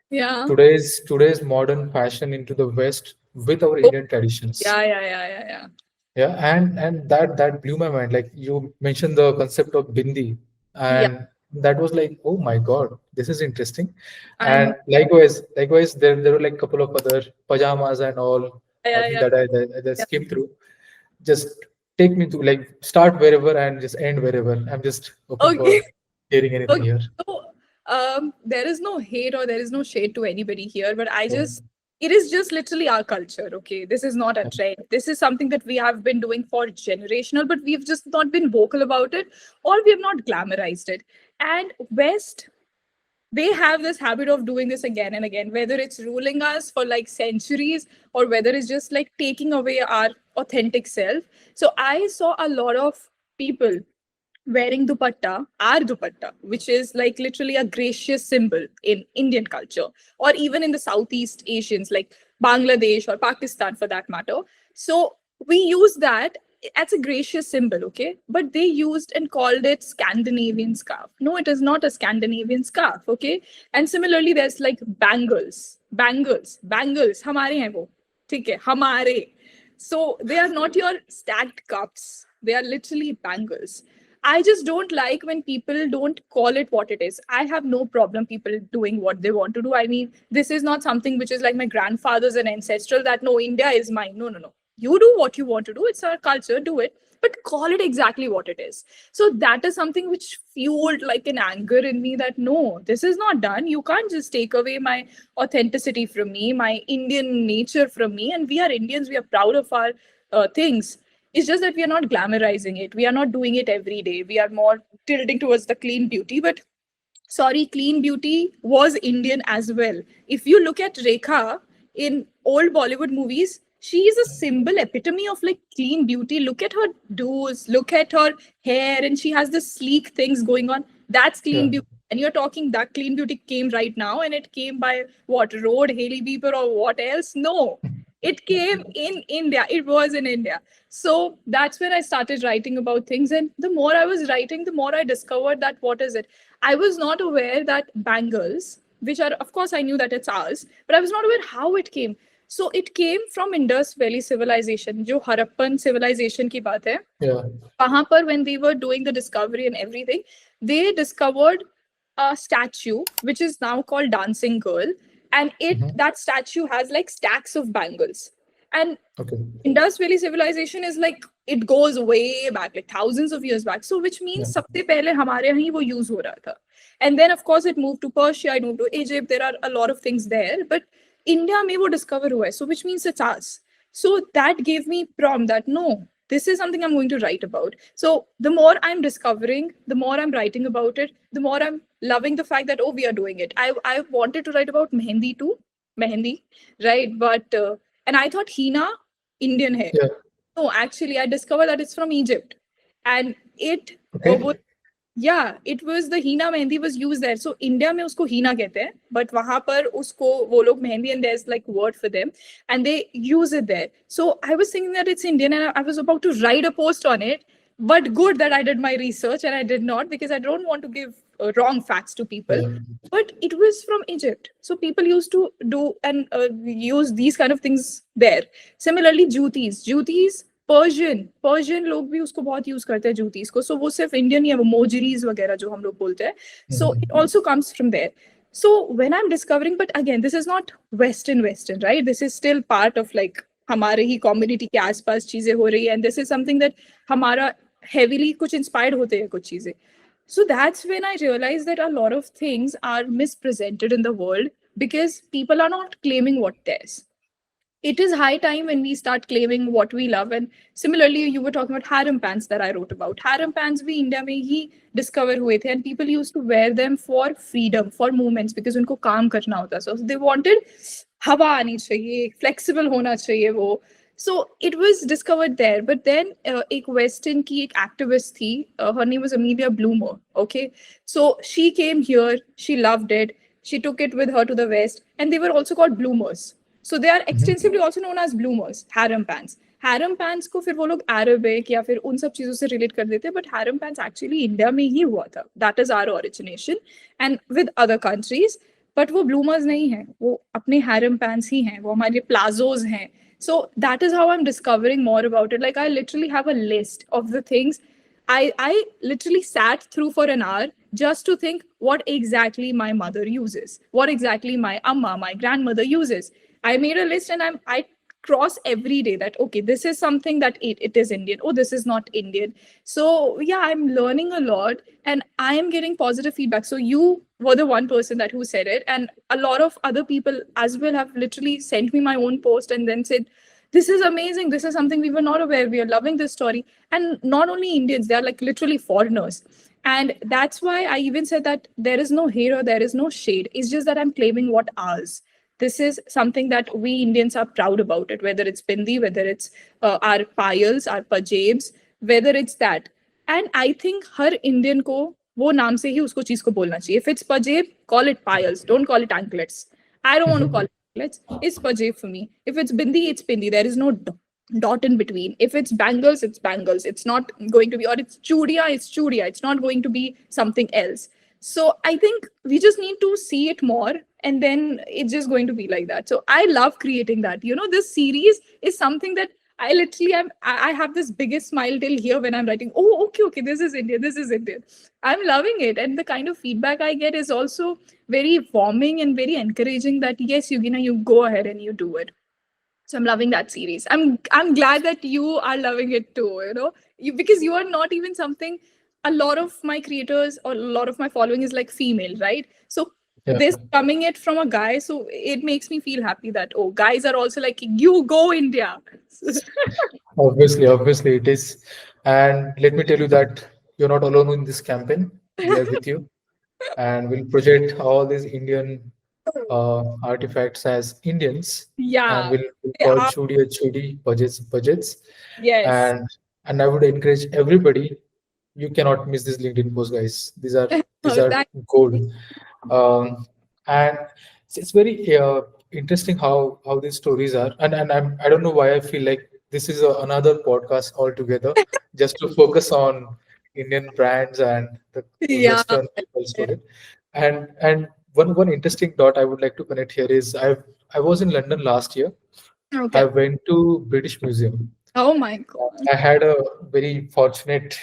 Yeah. today's modern fashion into the West with our Oh, Indian traditions. yeah. Yeah, and that blew my mind. Like you mentioned the concept of bindi, Yeah, and that was like, oh my God, this is interesting. I And know. likewise, there were like a couple of other pajamas and all Yeah. that I just Yeah. skimmed through. Just take me to like start wherever and just end wherever. I'm just open Okay. for hearing anything Okay. here. So, there is no hate or there is no shade to anybody here, but Yeah. it is just literally our culture. Okay. This is not a Yeah. trend. This is something that we have been doing for generational, but we've just not been vocal about it, or we have not glamorized it. And West, they have this habit of doing this again and again, whether it's ruling us for like centuries or whether it's just like taking away our authentic self. So I saw a lot of people wearing dupatta, our dupatta, which is like literally a gracious symbol in Indian culture, or even in the Southeast Asians, like Bangladesh or Pakistan for that matter. So we use that as a gracious symbol, okay? But they used and called it Scandinavian scarf. No, it is not a Scandinavian scarf, okay? And similarly, there's like bangles, हमारे हैं वो, ठीक है, हमारे. So they are not your stacked cups. They are literally bangles. I just don't like when people don't call it what it is. I have no problem people doing what they want to do. I mean, this is not something which is like my grandfather's and ancestral that no, India is mine. No, no, no. You do what you want to do. It's our culture. Do it, but call it exactly what it is. So that is something which fueled like an anger in me that no, this is not done. You can't just take away my authenticity from me, my Indian nature from me. And we are Indians. We are proud of our things. It's just that we are not glamorizing it. We are not doing it every day. We are more tilting towards the clean beauty. But sorry, clean beauty was Indian as well. If you look at Rekha in old Bollywood movies, she is a symbol, epitome of like clean beauty. Look at her do's, look at her hair, and she has the sleek things going on. That's clean Yeah. beauty. And you're talking that clean beauty came right now, and it came by what road, Haley Bieber, or what else? No, it came in India. It was in India. So that's when I started writing about things. And the more I was writing, the more I discovered that what is it? I was not aware that bangles, which are, of course, I knew that it's ours, but I was not aware how it came. So it came from Indus Valley civilization, जो Harappan civilization की बात है. Yeah. वहां पर when they were doing the discovery and everything, they discovered a statue which is now called Dancing Girl, and that statue has like stacks of bangles. And Okay. Indus Valley civilization is like it goes way back, like thousands of years back. So which means Yeah. सबसे पहले हमारे यहाँ ही वो use हो रहा था. And then of course it moved to Persia, it moved to Egypt. There are a lot of things there, but India में वो discover हुआ है. So which means it's us. So that gave me prompt that no, this is something I'm going to write about. So the more I'm discovering, the more I'm writing about it, the more I'm loving the fact that oh, we are doing it. I wanted to write about mehendi too, mehendi, right? But and I thought Hina Indian hai. Yeah. No, actually, I discovered that it's from Egypt, and it Okay. was yeah, it was the Hina mehendi was used there. So India में उसको Hina कहते हैं, but वहाँ पर उसको वो लोग mehendi, and there's like word for them, and they use it there. So I was thinking that it's Indian, and I was about to write a post on it, but good that I did my research and I did not, because I don't want to give wrong facts to people. Yeah. But it was from Egypt, so people used to do and use these kind of things there. Similarly, jutis Persian लोग भी उसको बहुत use करते हैं जूतीज को. सो वो सिर्फ Indian ही है, वो मोजरीज वगैरह जो हम लोग बोलते हैं. So it also comes from there. So when I am discovering, but again this is not western right, this is still part of like हमारे ही कम्युनिटी के आसपास चीजें हो रही है, and this is something that हमारा हेवीली कुछ इंस्पायर्ड होते हैं कुछ चीजें. So that's when I realized that a lot of things are mispresented in the world because people are not claiming what theirs. It is high time when we start claiming what we love. And similarly, you were talking about harem pants that I wrote about. Harem pants bhi India mein hi discover hue the, and people used to wear them for freedom, for movements, because unko kaam karna hota. So they wanted hawa aani chahiye, flexible hona chahiye wo. So it was discovered there. But then ek Western ki ek activist thi, her name was Amelia Bloomer. Okay. So she came here, she loved it. She took it with her to the West, and they were also called bloomers. So they are extensively also known as bloomers, harem pants. Harem pants को फिर वो लोग Arabic या फिर उन सब चीजों से relate कर देते हैं, but harem pants actually India में ही हुआ था. That is our origination, and with other countries. But वो bloomers नहीं हैं, वो अपने harem pants ही हैं, वो हमारे plazos हैं. So that is how I'm discovering more about it. Like I literally have a list of the things. I literally sat through for an hour just to think what exactly my mother uses, what exactly my amma, my grandmother uses. I made a list, and I cross every day that okay, this is something that it is Indian. Oh, this is not Indian. So yeah, I'm learning a lot, and I am getting positive feedback. So you were the one person that who said it, and a lot of other people as well have literally sent me my own post and then said, this is amazing. This is something we were not aware. We are loving this story. And not only Indians, they are like literally foreigners. And that's why I even said that there is no hate or there is no shade. It's just that I'm claiming what ours. This is something that we Indians are proud about it, whether it's Bindi, whether it's our payals, our pajabs, whether it's that. And I think her Indian को वो नाम से ही उसको चीज को बोलना चाहिए. If it's पजेब, कॉल इट पायल्स, don't call it anklets. I don't want to call it anklets. It's pajeb for me. If it's bindi, it's bindi. There is no dot in between. If it's bangles, it's bangles. It's not going to be, or it's chudia, it's chudia. It's not going to be something else. So I think we just need to see it more, and then it's just going to be like that. So I love creating that. You know, this series is something that I literally am. I have this biggest smile till here when I'm writing. Oh, okay, okay, this is Indian. This is Indian. I'm loving it, and the kind of feedback I get is also very warming and very encouraging. That yes, Yugeena, you go ahead and you do it. So I'm loving that series. I'm glad that you are loving it too. You know, because you are not even something. A lot of my creators or a lot of my following is like female, right? So Yeah, this coming it from a guy, so it makes me feel happy that oh, guys are also like you go India. obviously it is. And let me tell you that you're not alone in this campaign. We are with you, and we'll project all these Indian artifacts as Indians, and Yeah, we'll they call are. Chudi a Chudi, budgets, Yes. and I would encourage everybody. You cannot miss this LinkedIn post, guys. These are That, gold. And it's very interesting how these stories are, and I don't know why I feel like this is another podcast altogether, just to focus on Indian brands and the yeah. Western people story. And one interesting dot I would like to connect here is I was in London last year. I Okay. went to British Museum. Oh my god. I had a very fortunate,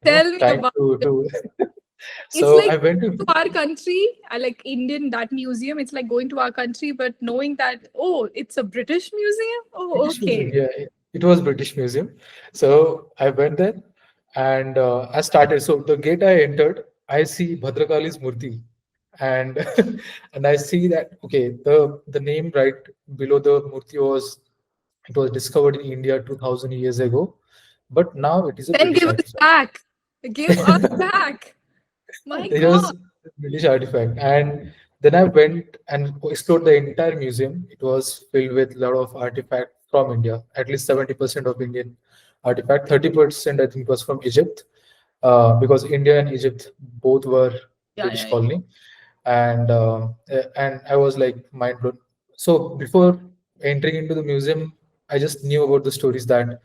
Tell me time about it. to It's so like I went to to our country, I like Indian that museum. It's like going to our country, but knowing that oh, it's a British museum. Oh, British Museum. okay. Yeah, it was British Museum. So I went there, and I started. So the gate I entered, I see Bhadrakali's Murti, and and I see that okay, the name right below the Murti was it was discovered in India 2000 years ago, but now it is a Then British give us artifact. back. Give us back. My It god. was a British artifact. And then I went and explored the entire museum. It was filled with a lot of artifact from India, at least 70% of Indian artifact. 30% I think was from Egypt, because India and Egypt both were Yeah, British yeah, yeah. colony. And I was like mind blown. So before entering into the museum, I just knew about the stories that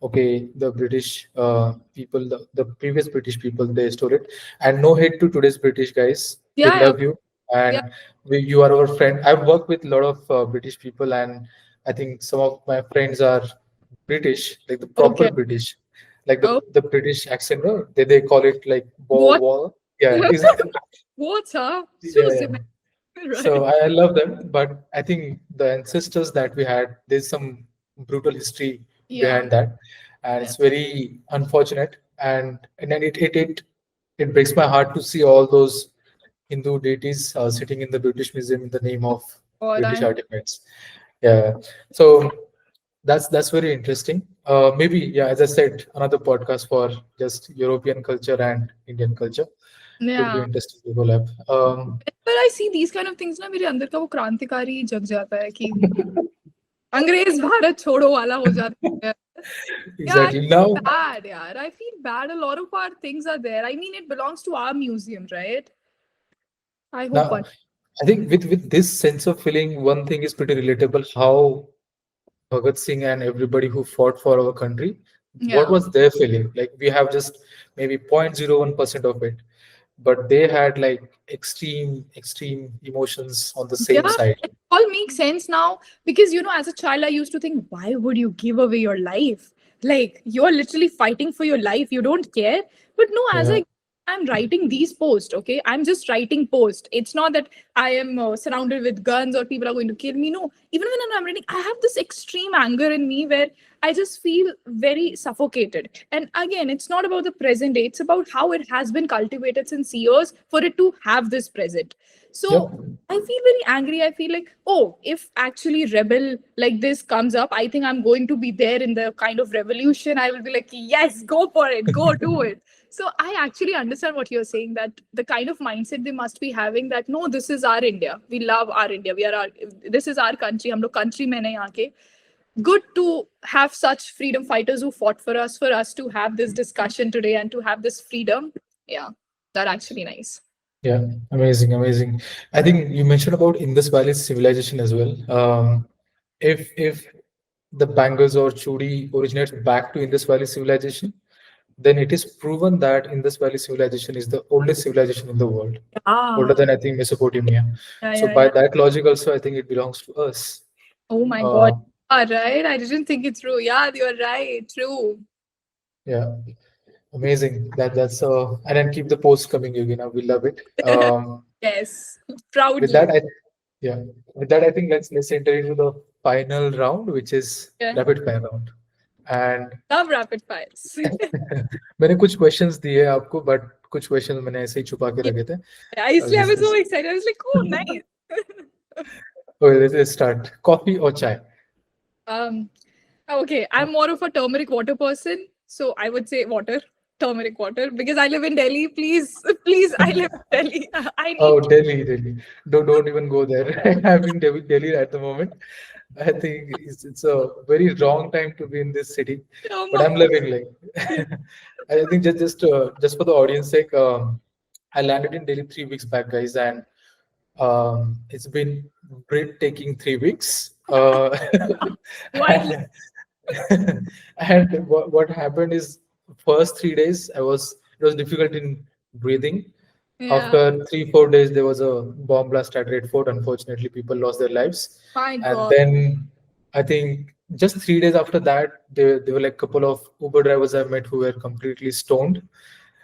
okay, the British people, the previous British people, they stole it. And no hate to today's British guys, we Yeah, love you, yeah. and you are our friend. I've worked with a lot of British people, and I think some of my friends are British, like the proper Okay. British, like Oh, the British accent. No? They call it like what? wall. Yeah, exactly. What's up? Yeah, Susie, yeah. right? So I love them, but I think the ancestors that we had, there's some brutal history Yeah. behind that, and Yeah. it's very unfortunate. And then it breaks my heart to see all those Hindu deities sitting in the British Museum in the name of God, British I'm artifacts. Yeah, so that's very interesting. Maybe yeah, as I said, another podcast for just European culture and Indian culture. It would be yeah. interesting to collab. Whenever I see these kind of things ना मेरे अंदर का वो क्रांतिकारी जग जाता है कि अंग्रेज भारत छोड़ो वाला हो जाता है. Yeah, I Exactly. Now, feel bad, yeah. I feel bad. A lot of our things are there. I mean, it belongs to our museum, right? I hope now, one. I think with this sense of feeling, one thing is pretty relatable. How Bhagat Singh and everybody who fought for our country, what Yeah. was their feeling? Like we have just maybe 0.01% of it, but they had like extreme emotions on the same Yeah, side. it all makes sense now because as a child, I used to think, why would you give away your life? Like you're literally fighting for your life. You don't care. But no, as Yeah. I'm writing these posts, okay, I'm just writing posts. It's not that I am surrounded with guns or people are going to kill me. No, even when I'm writing, I have this extreme anger in me where I just feel very suffocated. And again, it's not about the present day; it's about how it has been cultivated since years for it to have this present. Yep. So I feel very angry. I feel like, oh, if actually rebel like this comes up, I think I'm going to be there in the kind of revolution. I will be like, yes, go for it, go do it. So I actually understand what you're saying, that the kind of mindset they must be having, that no, this is our India. We love our India. We are our, this is our country. हम लोग country में नहीं आके. good to have such freedom fighters who fought for us to have this discussion today and to have this freedom. Yeah, that actually nice. Yeah, amazing, amazing. I think you mentioned about Indus Valley civilization as well. If the bangles or chudi originates back to Indus Valley civilization, then it is proven that Indus Valley civilization is the oldest civilization in the world, older Ah, than I think Mesopotamia. yeah, So yeah, by yeah. that logic, also I think it belongs to us. Oh my God. Uh, All right. I didn't think it through. Yeah, you're right. True. yeah, amazing. And then keep the post coming, Yugina. We love it. Yes. With Proudly. that, yeah, with that I think let's enter into the final round, which is Yeah. rapid fire round. And Love rapid fires. मैंने कुछ questions दिए आपको, but कुछ questions मैंने ऐसे ही छुपा के Yeah. रखे थे. Isli, I This was so is excited. I was like, oh, nice. okay. Let's start. Coffee or chai? um, okay, I'm more of a turmeric water person, so I would say water, turmeric water, because I live in Delhi. Please, please, I live in Delhi. I need Oh, Delhi, Delhi. Don't even go there. I'm in Delhi at the moment. I think it's a very wrong time to be in this city, but I'm turmeric. living like. I think just for the audience sake, I landed in Delhi 3 weeks back, guys, and it's been breathtaking 3 weeks. Why? And, and what happened is, first 3 days it was difficult in breathing. Yeah, After 3 4 days, there was a bomb blast at Red Fort. Unfortunately, people lost their lives. my And God. then I think just 3 days after that, there were like a couple of Uber drivers I met who were completely stoned.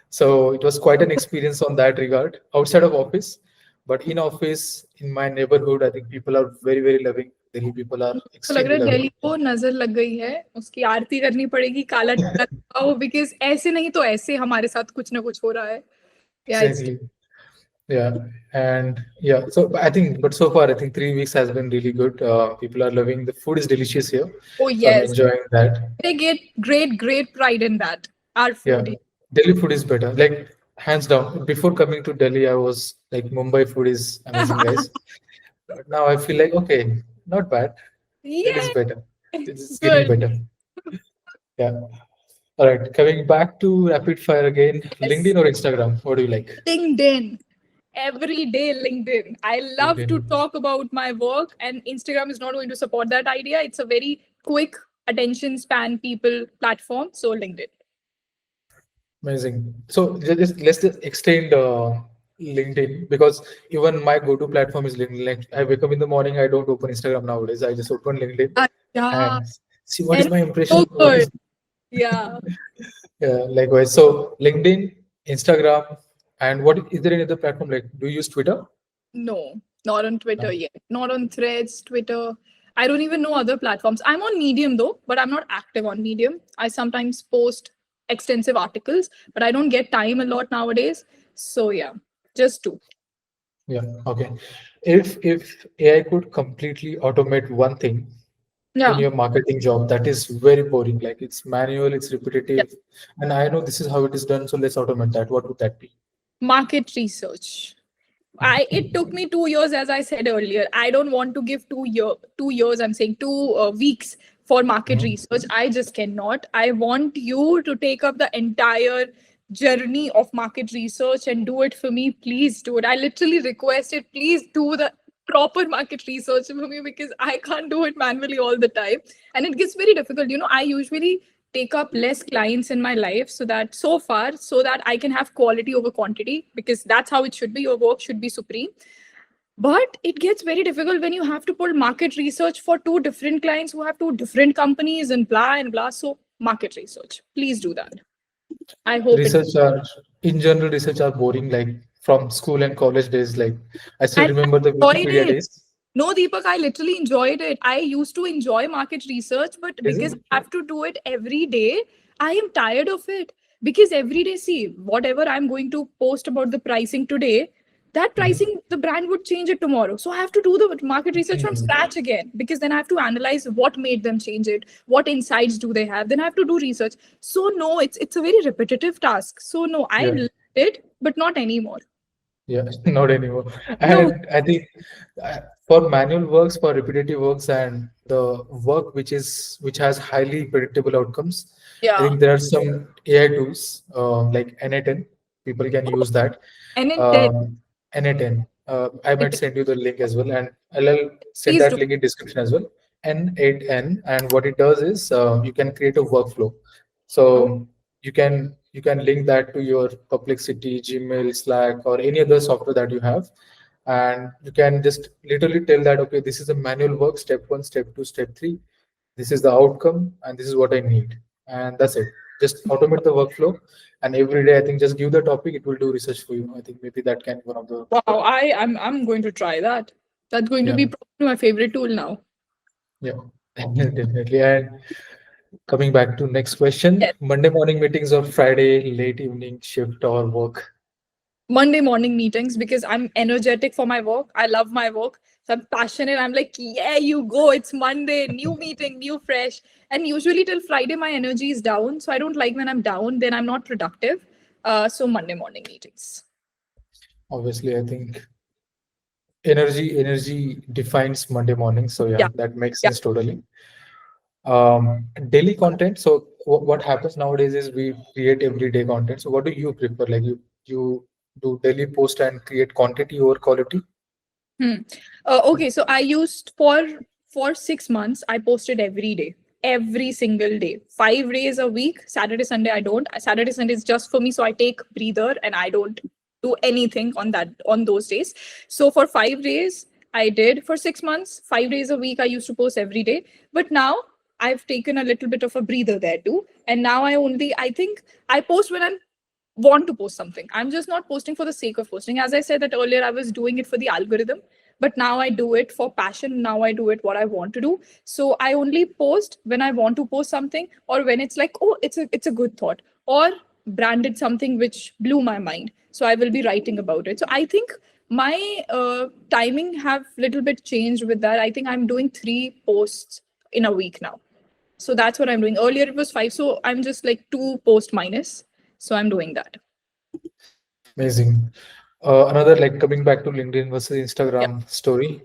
So it was quite an experience on that regard, outside of office. But in office, in my neighborhood, I think people are very, very loving. Delhi people are तो लग रहा extremely है loving. Delhi को नजर लग गई है, उसकी आरती करनी पड़ेगी, काला टीका लगाओ, बिकॉज ऐसे नहीं तो ऐसे हमारे साथ कुछ ना कुछ हो रहा है. Yeah, it's Exactly. Yeah. And yeah, so I think, but so far, I think 3 weeks has been really good. People are loving the food is delicious here. oh So I'm yes, enjoying that. they get great pride in that. Our Yeah. food. Delhi food is better. Like, hands down. Before coming to Delhi, I was like, Mumbai food is amazing, guys. But now I feel like, okay, not bad. Delhi is Yeah, better. It's getting good. better. Yeah. All right. Coming back to rapid fire again. Yes. LinkedIn or Instagram? What do you like? LinkedIn. Every day, LinkedIn. I love to LinkedIn. talk about my work, and Instagram is not going to support that idea. It's a very quick attention span people platform. So, LinkedIn. Amazing. So let's just extend LinkedIn, because even my go-to platform is LinkedIn. Like, I wake up in the morning, I don't open Instagram nowadays. I just open LinkedIn Yeah. and see what And is my it's so impression, what good. is. Yeah. Yeah, likewise. So LinkedIn, Instagram, and what is there any other platform? Like, do you use Twitter? No, not on Twitter No. yet. Not on Threads, Twitter. I don't even know other platforms. I'm on Medium though, but I'm not active on Medium. I sometimes post extensive articles, but I don't get time a lot nowadays. So yeah, just two. Yeah. Okay. If AI could completely automate one thing in Yeah. your marketing job that is very boring, like it's manual, it's Yeah. repetitive, and I know this is how it is done, so let's automate that. What would that be? Market research. It took me 2 years, as I said earlier. I don't want to give 2 years. I'm saying 2 weeks for market Mhm. research. I just cannot. I want you to take up the entire journey of market research and do it for me. Please do it. I literally request it. Please do the proper market research for me because I can't do it manually all the time, and it gets very difficult. I usually take up less clients in my life so that I can have quality over quantity, because that's how it should be. Your work should be supreme. But it gets very difficult when you have to pull market research for two different clients who have two different companies and blah and blah. So market research, please do that. I hope it. Research are in general, research are boring, like from school and college days. Like, I still And remember the I enjoyed Wikipedia it. days. No, Deepak, I literally enjoyed it. I used to enjoy market research, but Is because it? I have to do it every day, I am tired of it. Because every day, see, whatever I'm going to post about the pricing today, that Mhm. pricing, the brand would change it tomorrow. So I have to do the market research from Mhm. scratch again, because then I have to analyze what made them change it, what insights do they have. Then I have to do research. So no, it's a very repetitive task. So no, I Yeah. loved it, but not anymore. Yeah, not anymore. No. And I think for manual works, for repetitive works, and the work which has highly predictable outcomes, I Yeah. think there are some AI tools like Na10. People can Oh, use that. and in 10. Um, Na10. I might send you the link as well, and I'll send Please that do. link in description as well. N8N, and what it does is you can create a workflow. Oh, So you can link that to your Perplexity, Gmail, Slack, or any other software that you have, and you can just literally tell that, okay, this is a manual work, step one, step two, step three. This is the outcome, and this is what I need, and that's it. Just automate the workflow, and every day I think just give the topic, it will do research for you. I think maybe that can be one of the wow. I'm going to try that. That's going to yeah be probably my favorite tool now. yeah definitely. And coming back to next question, Yes. Monday morning meetings or Friday late evening shift or work? Monday morning meetings because I'm energetic for my work. I love my work. So I'm passionate. I'm like, yeah, you go. It's Monday, new meeting, new fresh. And usually till Friday, my energy is down. So I don't like when I'm down, then I'm not productive. So Monday morning meetings. Obviously, I think energy defines Monday morning. So yeah, Yeah. that makes Yeah. sense totally. Daily content. So what happens nowadays is we create everyday content. So what do you prefer? Like you do daily post and create quantity over quality? Hmm. Okay, so I used for 6 months. I posted every day, every single day, 5 days a week. Saturday, Sunday, I don't. Saturday, Sunday is just for me, so I take breather and I don't do anything on those days. So for 5 days, I did for 6 months, 5 days a week. I used to post every day, but now I've taken a little bit of a breather there too. And now I think I post when I'm want to post something. I'm just not posting for the sake of posting. As I said that earlier, I was doing it for the algorithm, but now I do it for passion. Now I do it what I want to do. So I only post when I want to post something, or when it's like, oh, it's a good thought, or branded something which blew my mind. So I will be writing about it. So I think my timing have little bit changed with that. I think I'm doing 3 posts in a week now. So that's what I'm doing. Earlier it was 5, so I'm just like 2 post minus. So I'm doing that. Amazing. Another, like, coming back to LinkedIn versus Yeah. Instagram story.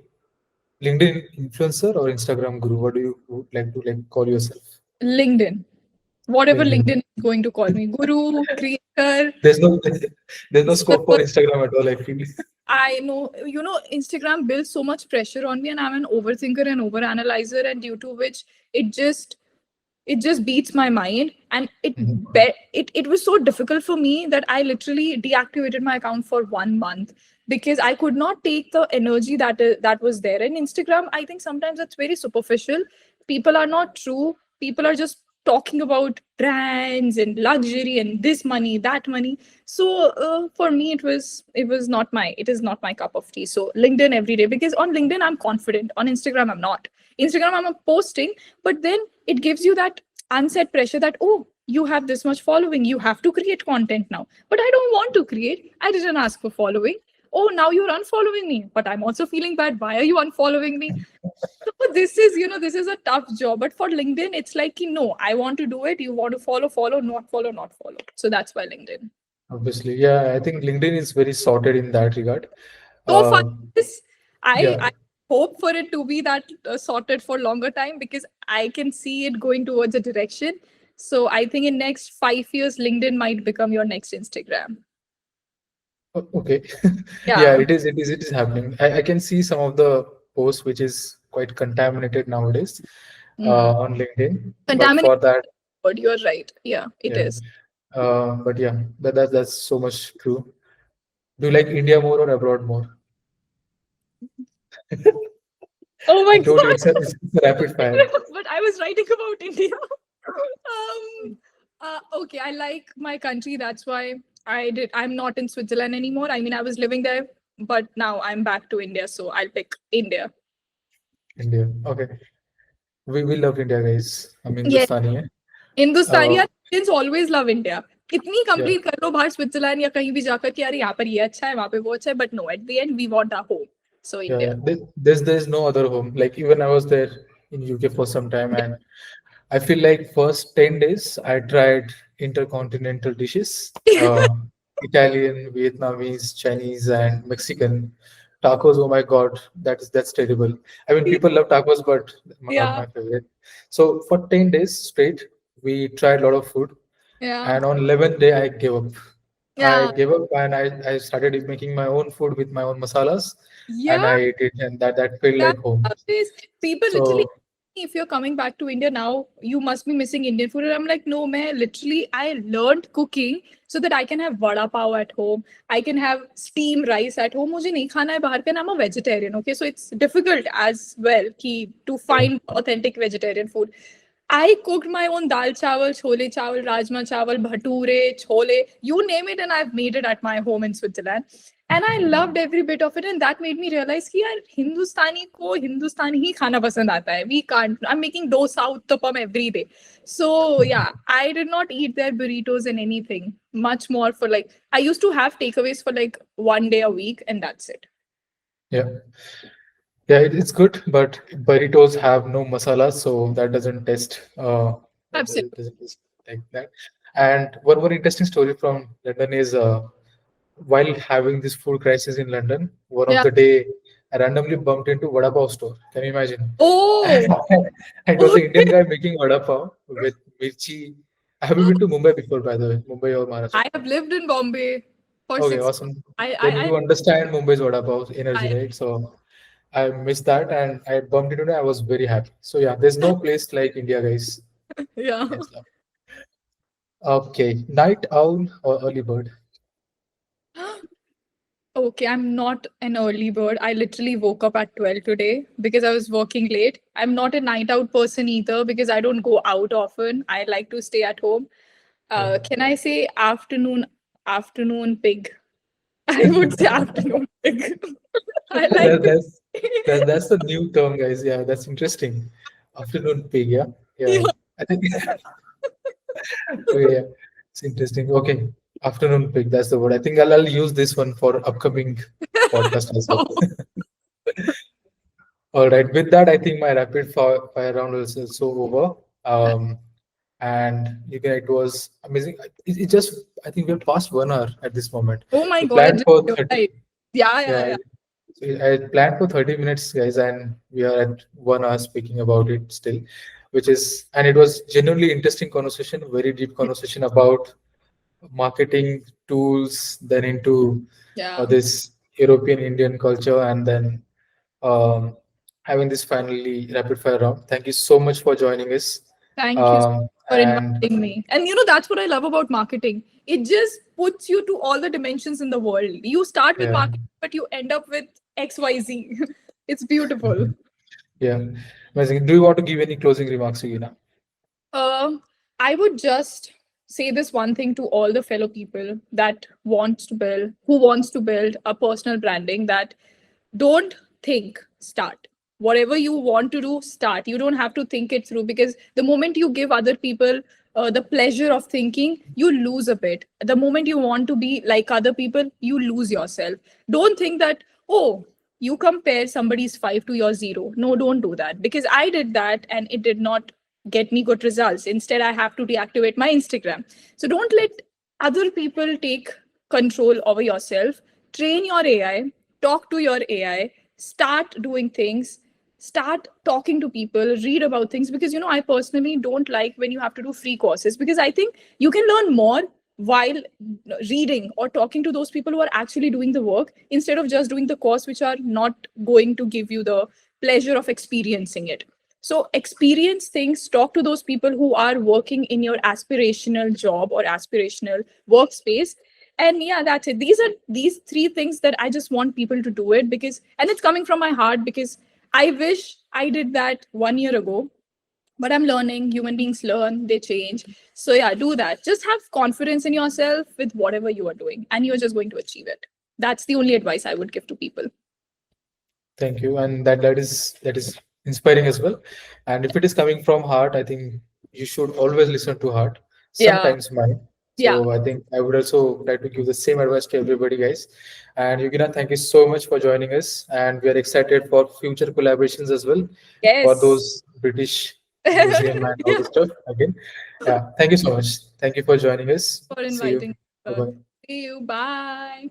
LinkedIn influencer or Instagram guru? What do you would like to like call yourself? LinkedIn. Whatever LinkedIn. LinkedIn is going to call me. Guru, creator. There's no there's no So scope for Instagram at all, I feel. I know, Instagram builds so much pressure on me, and I'm an overthinker and overanalyzer, and due to which it just it just beats my mind, and Mhm. it was so difficult for me that I literally deactivated my account for 1 month because I could not take the energy that was there. And Instagram, I think sometimes it's very superficial. People are not true. People are just talking about brands and luxury and this money, that money. So for me, it is not my cup of tea. So LinkedIn every day, because on LinkedIn I'm confident. On Instagram I'm not. Instagram I'm posting, but then it gives you that unsaid pressure that, oh, you have this much following, you have to create content now. But I don't want to create. I didn't ask for following. Oh, now you're unfollowing me, but I'm also feeling bad. Why are you unfollowing me? So this is a tough job. But for LinkedIn, it's like, no, I want to do it. You want to follow, not follow, not follow. So that's why LinkedIn. Obviously, yeah, I think LinkedIn is very sorted in that regard. So far, Uh, this I yeah, hope for it to be that sorted for longer time, because I can see it going towards a direction. So I think in next 5 years, LinkedIn might become your next Instagram. okay. Yeah, Yeah. it is happening. I can see some of the posts which is quite contaminated nowadays Mm. on LinkedIn. But Contaminate for that, word, you're right. Yeah, it yeah. is. But yeah, that's so much true. Do you like India more or abroad more? Oh my I told you god. it's a rapid fire. But I was writing about India. Okay, I like my country. That's why I'm not in Switzerland anymore. I mean, I was living there, but now I'm back to India, so I'll pick India. India. Okay. We love India, guys. I'm Yes. Hindustani. है. हिंदुस्तानी Uh, Indians always love India. कितनी yeah. Complete कर लो बाहर Switzerland या कहीं भी जाकर कि यार यहाँ पर ये अच्छा है, वहाँ पे वो अच्छा है, but no, at the end we want a home. So Yeah, India. there's no other home. Like even I was there in UK for some time, and I feel like first 10 days I tried intercontinental dishes. Italian, Vietnamese, Chinese, and Mexican. Tacos, oh my God, that's terrible. I mean, people love tacos, but not Yeah, my favorite. So for 10 days straight, we tried a lot of food, yeah, and on 11th day, I gave up. I yeah, gave up, and I started making my own food with my own masalas, and yeah. I ate it, and that felt That like home. nowadays people literally, So if you're coming back to India now, you must be missing Indian food. And I'm like, no, man, literally, I learned cooking so that I can have vada pav at home. I can have steam rice at home. मुझे नहीं खाना है बाहर का, and I'm a vegetarian. Okay, so it's difficult as well to yeah, find authentic vegetarian food. I cooked my own dal chawal, rajma chawal, bhature, chole, you name it, and I've made it at my home in Switzerland. And I loved every bit of it, and that made me realize कि यार हिंदुस्तानी को हिंदुस्तानी ही खाना पसंद आता है. We can't. I'm making dosa uttapam every day. So yeah, I did not eat their burritos and anything. Much more for like I used to have takeaways for like 1 day a week, and that's it. yeah. Yeah, it's good, but burritos have no masala, so that doesn't taste. That Absolutely. doesn't taste like that. And one more interesting story from London is while having this food crisis in London, one of Yeah. the day I randomly bumped into vada pav store. Can you imagine? Oh. It was an Indian guy making vada pav with mirchi. Have you been to Mumbai before, by the way? Mumbai or Maharashtra? I have lived in Bombay for Okay, 6 awesome. I Then I you understand Mumbai's vada pav energy, I, right? So I missed that and I bumped into it. I was very happy. So yeah, there's no place like India, guys. yeah. Hands down. Okay, night owl or early bird? Okay, I'm not an early bird. I literally woke up at 12 today because I was working late. I'm not a night out person either because I don't go out often. I like to stay at home. Yeah. Can I say afternoon pig? I would say afternoon pig. I like That, to. that's that's the new term, guys. Yeah, that's interesting. Afternoon pig. Yeah, Yeah. yeah. I think okay, yeah, it's interesting. Okay, afternoon pig. That's the word. I think I'll use this one for upcoming podcast as well. All right. With that, I think my fire round is also over. And you can, it was amazing. It just, I think we're past 1 hour at this moment. Oh my We god, planned for you're 30, right. Yeah, yeah, yeah, yeah. so I planned for 30 minutes, guys, and we are at 1 hour speaking about it still, which is, and it was genuinely interesting conversation, very deep conversation about marketing tools, then into Yeah. this European Indian culture, and then um, having this finally rapid fire round. Thank you so much for joining us. Thank you Um, for and inviting me. And that's what I love about marketing. It just puts you to all the dimensions in the world. You start with yeah, marketing, but you end up with XYZ. It's beautiful. yeah, amazing. Do you want to give any closing remarks, Yugeena? Um, I would just say this one thing to all the fellow people who wants to build a personal branding, that don't think, start. Whatever you want to do, start. You don't have to think it through, because the moment you give other people the pleasure of thinking, you lose a bit. The moment you want to be like other people, you lose yourself. Don't think that, oh, you compare somebody's 5 to your 0. No, don't do that, because I did that and it did not get me good results. Instead, I have to deactivate my Instagram. So don't let other people take control over yourself. Train your AI, talk to your AI, start doing things, start talking to people, read about things. Because I personally don't like when you have to do free courses, because I think you can learn more while reading or talking to those people who are actually doing the work, instead of just doing the course which are not going to give you the pleasure of experiencing it. So experience things, talk to those people who are working in your aspirational job or aspirational workspace. And yeah, that's it. These three things that I just want people to do it, because, and it's coming from my heart, because I wish I did that 1 year ago. But I'm learning. Human beings learn, they change. So yeah, do that. Just have confidence in yourself with whatever you are doing, and you're just going to achieve it. That's the only advice I would give to people. Thank you, and that is inspiring as well. And if it is coming from heart, I think you should always listen to heart. Yeah. Sometimes mind. Yeah. So I think I would also like to give the same advice to everybody, guys. And Yugina, thank you so much for joining us, and we are excited for future collaborations as well for Yes. those British museum and all Yeah. the stuff. Again, yeah. Thank you so much. Thank you for joining us. For See you. inviting. Bye Uh, bye. See you. Bye.